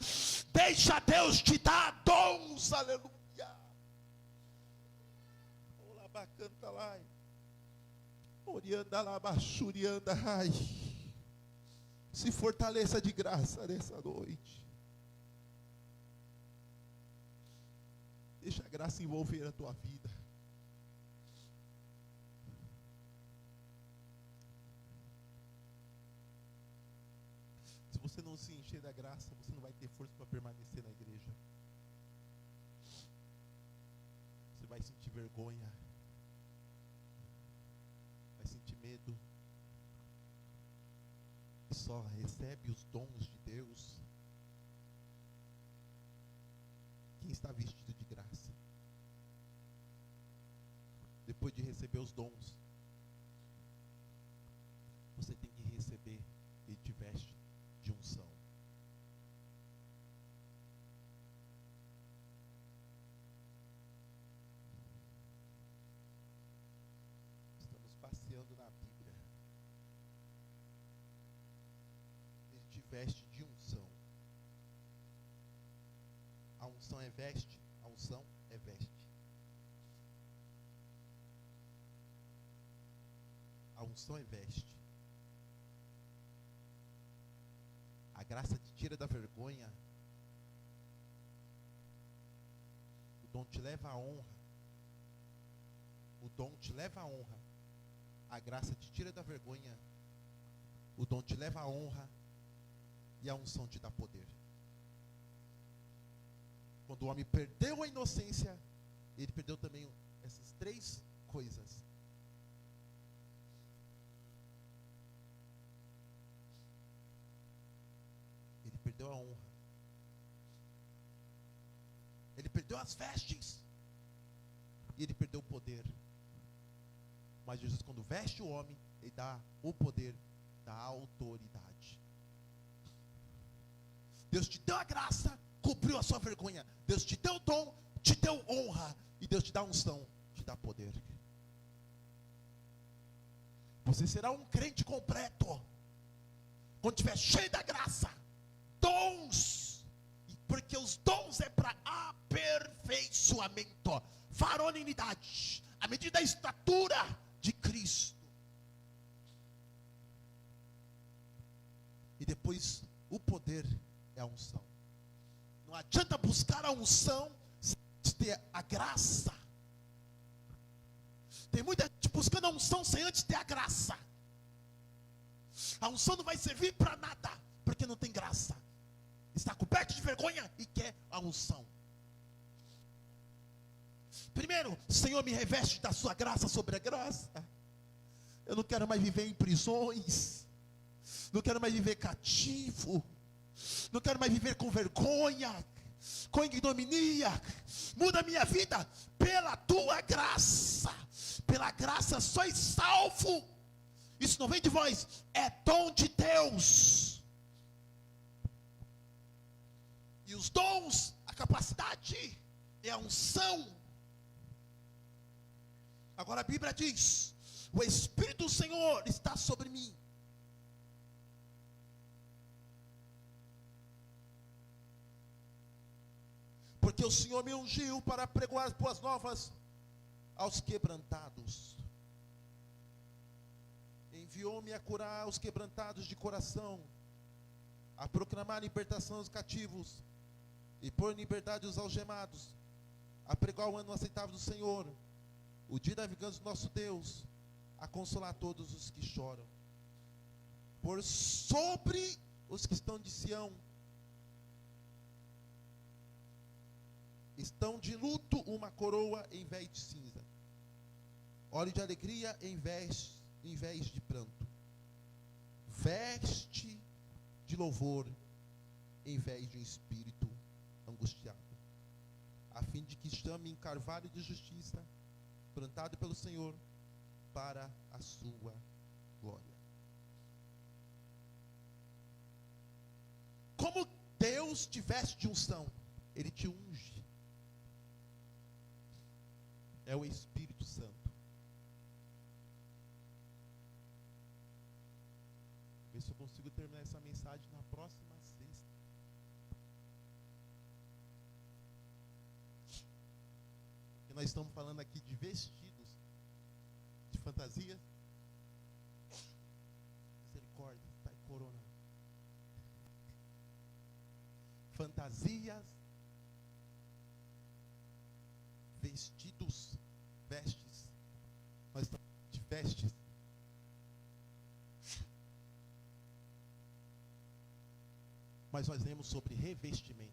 Deixa Deus te dar dons. Aleluia. Olá, canta lá. Orianda lá, bachurianda. Ai. Se fortaleça de graça nessa noite. Deixa a graça envolver a tua vida. Se você não se encher da graça, você não vai ter força para permanecer na igreja. Você vai sentir vergonha, vai sentir medo. E só recebe os dons de Deus quem está vestido de graça. Depois de receber os dons, você tem que receber, ele te veste de unção. registrado na Bíblia. Ele te veste de unção. A unção é veste, a unção é veste. A unção é veste. A graça te tira da vergonha. O dom te leva à honra. O dom te leva à honra. A graça te tira da vergonha. O dom te leva à honra. E a unção te dá poder. Quando o homem perdeu a inocência, ele perdeu também essas três coisas. Ele perdeu a honra. Ele perdeu as vestes. E ele perdeu o poder. Mas Jesus, quando veste o homem, ele dá o poder da autoridade. Deus te deu a graça, cobriu a sua vergonha. Deus te deu o dom, te deu honra. E Deus te dá unção, te dá poder. Você será um crente completo quando estiver cheio da graça. Dons, porque os dons é para aperfeiçoamento, varonilidade, à medida da estatura de Cristo. E depois o poder é a unção. Não adianta buscar a unção sem ter a graça. Tem muita gente buscando a unção sem antes ter a graça. A unção não vai servir para nada, porque não tem graça. Está coberto de vergonha e quer a unção. Primeiro, Senhor, me reveste da sua graça sobre a graça. Eu não quero mais viver em prisões. Não quero mais viver cativo. Não quero mais viver com vergonha, com ignominia. Muda a minha vida pela tua graça. Pela graça sois salvo. Isso não vem de vós, é dom de Deus. E os dons, a capacidade, é a unção. Agora a Bíblia diz: o Espírito do Senhor está sobre mim. Porque o Senhor me ungiu para pregoar as boas novas aos quebrantados. Enviou-me a curar os quebrantados de coração, a proclamar a libertação dos cativos, e pôr em liberdade os algemados, a pregar o ano aceitável do Senhor, o dia da vingança do nosso Deus, a consolar todos os que choram. Por sobre os que estão de Sião, estão de luto uma coroa em vez de cinza, óleo de alegria em vez de pranto, veste de louvor em vez de um espírito angustiado, a fim de que chame carvalho de justiça, plantado pelo Senhor, para a sua glória. Como Deus te veste de unção, Ele te unge. É o Espírito Santo. Ver se eu consigo terminar essa mensagem na próxima sexta. Porque nós estamos falando aqui de vestidos, de fantasia. Misericórdia, está aí corona. Fantasias, vestidos, vestes. Nós estamos de vestes. Mas nós lemos sobre revestimento.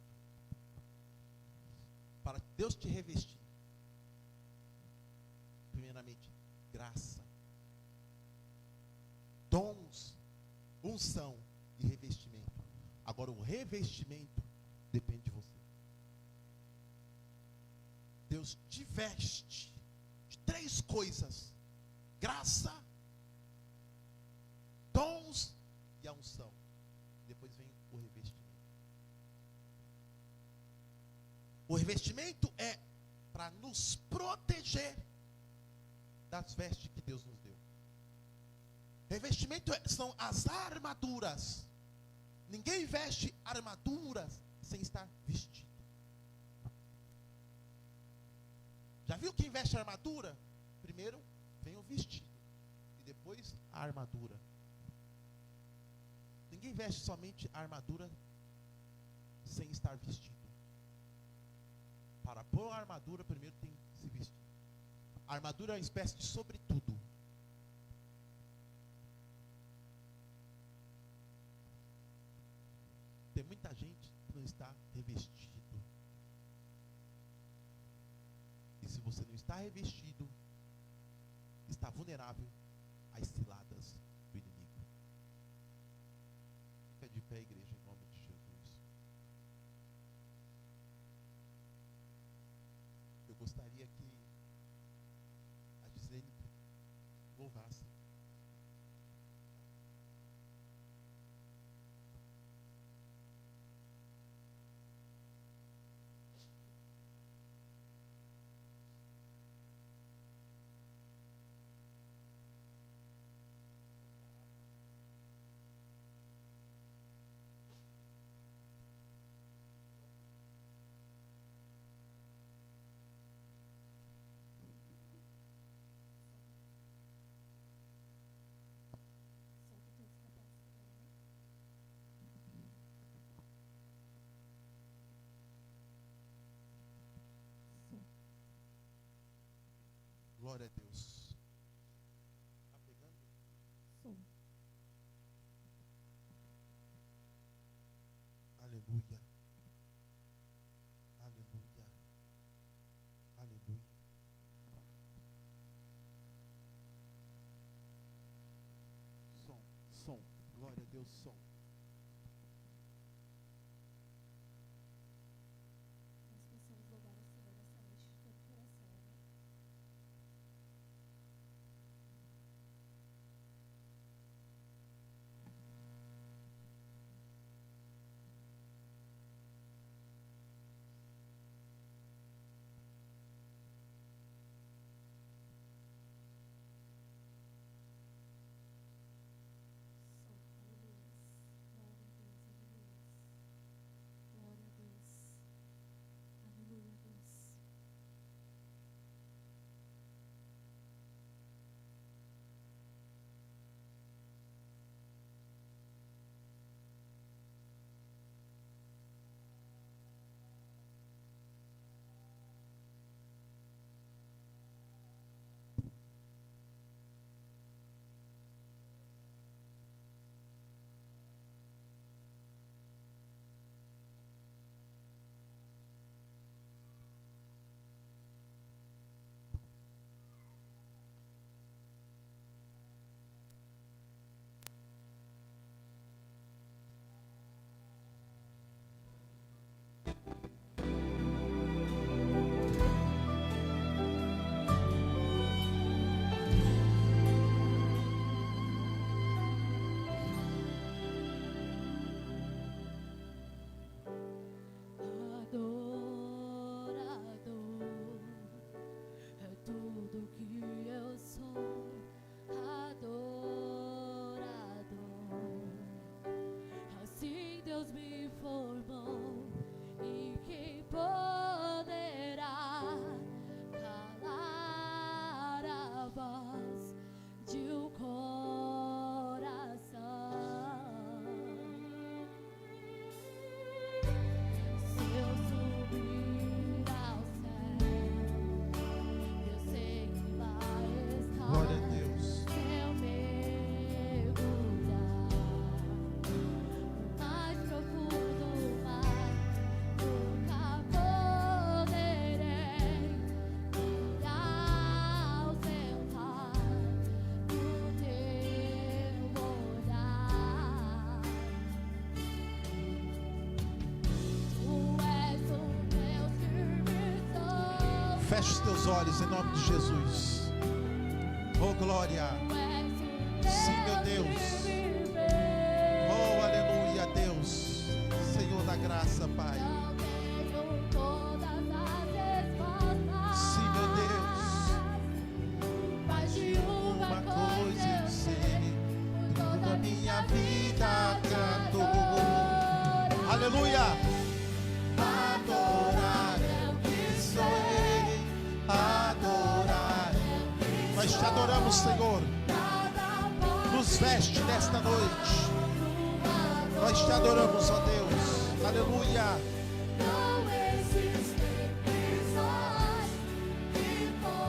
Para Deus te revestir, primeiramente, graça, dons, unção e revestimento. Agora, o revestimento depende de você. Deus te veste de três coisas: graça, dons e a unção. Depois vem o revestimento. O revestimento é para nos proteger das vestes que Deus nos deu. Revestimento são as armaduras. Ninguém veste armaduras sem estar vestido. Já viu quem veste armadura? Primeiro vem o vestido e depois a armadura. Ninguém veste somente a armadura sem estar vestido. Para pôr a armadura, primeiro tem que se vestir. A armadura é uma espécie de sobretudo. Tem muita gente que não está revestido. E se você não está revestido, está vulnerável às ciladas do inimigo. Fica de pé, igreja, em nome de Jesus. Eu gostaria que a Gislene louvasse. Glória a Deus. Está pegando? Som. Aleluia. Aleluia. Aleluia. Som. Glória a Deus, som. Nós possamos louvar o Senhor nessa noite de todo o coração. Glória a Deus. Aleluia, Deus. Adorador é tudo que eu sou. Adorador, assim Deus me formou. E quem poderá calar a voz de um coração? Se eu subir ao céu, eu sei que lá está. Glória a Deus. Se eu mergulhar no mais profundo mar, nunca poderei me ausentar do teu olhar. Tu és o meu firme. Feche os teus olhos em nome de Jesus. Oh, glória. Sim, meu Deus. Oh, aleluia, Deus. Senhor da graça, Pai. Não tenho todas as respostas, Sim, meu Deus. mas de uma coisa eu sei, adoramos, Senhor. Nos veste nesta noite. Nós te adoramos, ó Deus. Aleluia.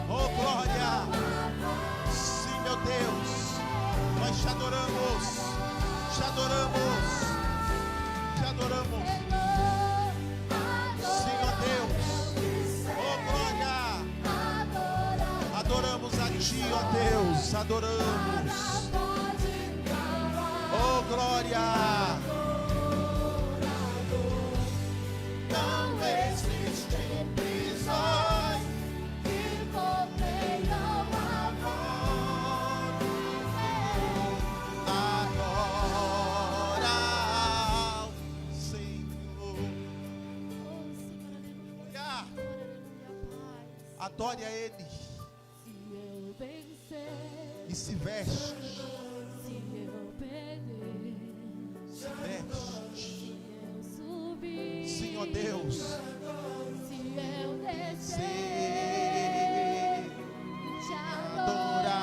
Oh, glória. Sim, meu Deus. Nós te adoramos. Te adoramos. Te adoramos. Sim, ó Deus. Oh, glória. Adoramos a ti, ó Deus. Adoramos. Oh, glória. Não existem prisões que contenham amor. Agora ao Senhor. Aleluia. Adore a Ele. Se eu vencer, E se veste. se eu perder, Se veste. se eu subir, Sim, ó Deus. se eu descer, Se te adorar.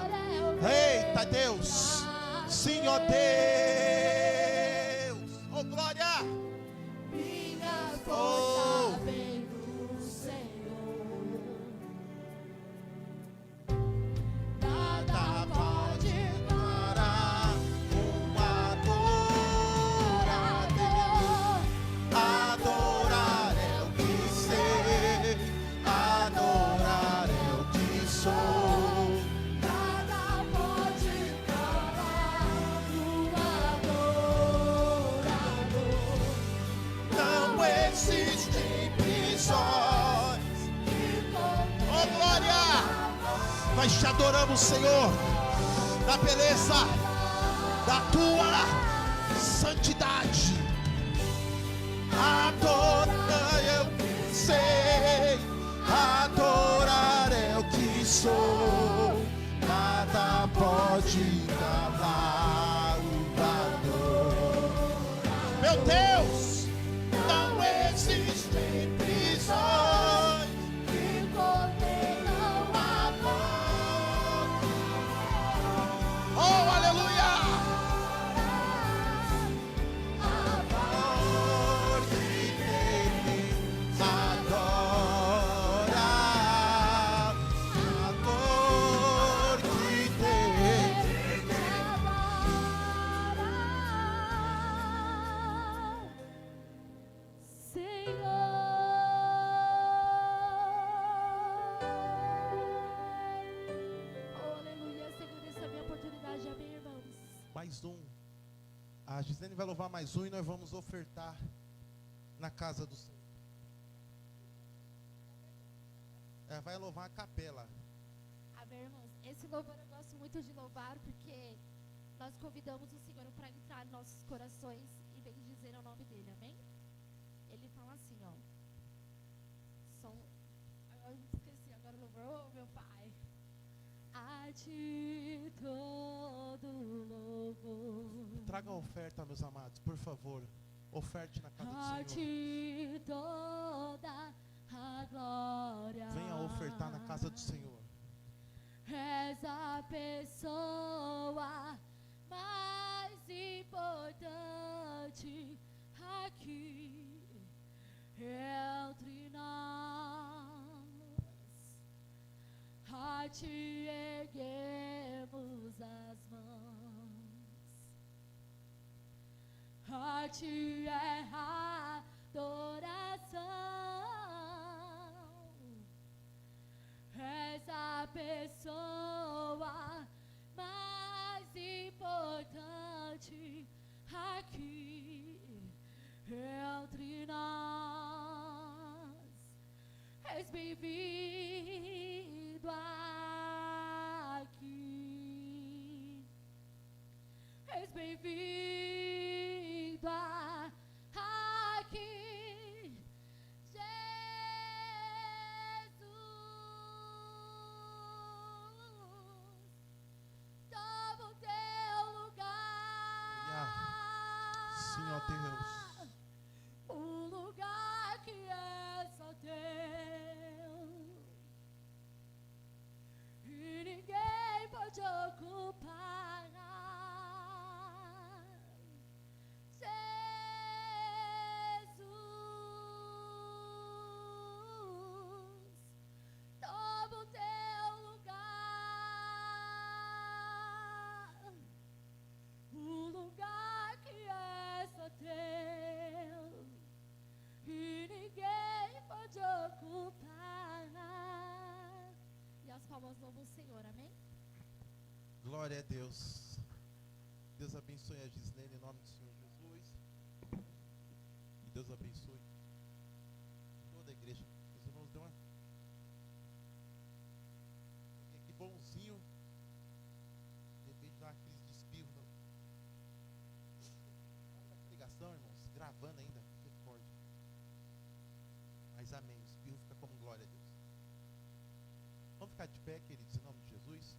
adorar, eu Eita Deus. Sim, ó Deus. Oh, glória. minha Oh. força vem do Senhor. Nada pode parar um adorador. Adorar é o que sei. Adorar é o que sou. Nada pode calar o adorador. Não existem prisões. Oh, glória. Nós te adoramos, Senhor, na beleza da tua santidade. Adorar é o que sei, adorar é o que sou. Nada pode calar o ador. Meu Deus, não existem prisões Que contenham amor. Oh, aleluia! Amor. Porque nele adora, a dor que tem. Mais um. A Gisele vai louvar mais um e nós vamos ofertar na casa do Senhor. Vai louvar a capela. Amém, irmãos. Esse louvor eu gosto muito de louvar porque nós convidamos o Senhor para entrar em nossos corações e bendizer o nome dele, amém? Ele fala assim, ó. Eu esqueci agora o louvor, meu pai. A ti todo louvor. Traga a oferta, meus amados, por favor. Oferte na casa A do Senhor. ti toda a glória. Venha ofertar na casa do Senhor. És a pessoa mais importante aqui entre nós. A ti erguemos as mãos. A ti é a adoração. És a pessoa mais importante aqui entre nós. És bem-vindo aqui. És bem-vindo aqui. Toma o teu lugar. Sim, ó Deus. O lugar que é só teu. E Glória a Deus. Deus abençoe a Gislene em nome do Senhor Jesus. E Deus abençoe toda a igreja. Os irmãos deu uma. Fiquei aqui bonzinho. De repente dá uma crise de espirro. Olha que ligação, irmãos. Gravando ainda. Misericórdia. Mas amém. O espirro fica como glória a Deus. Vamos ficar de pé, queridos, em nome de Jesus.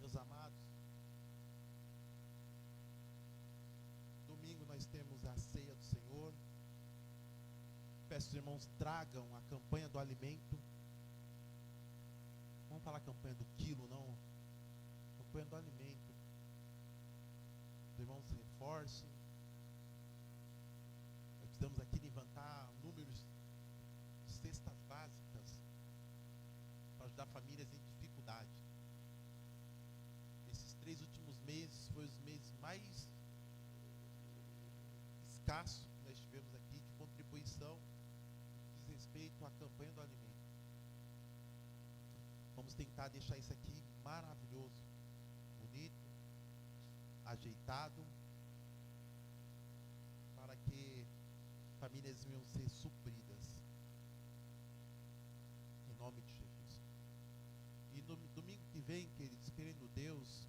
Meus amados, domingo nós temos a ceia do Senhor. Peço que os irmãos tragam a campanha do alimento. Vamos falar campanha do quilo, não. Campanha do alimento. Os irmãos reforcem. Nós precisamos aqui levantar números de cestas básicas para ajudar famílias em dificuldade. Esses 3 últimos meses foram os meses mais escassos que nós tivemos aqui de contribuição que diz respeito à campanha do alimento. Vamos tentar deixar isso aqui maravilhoso, bonito, ajeitado, para que famílias venham ser supridas. Em nome de Jesus. E no domingo que vem, queridos, querendo Deus,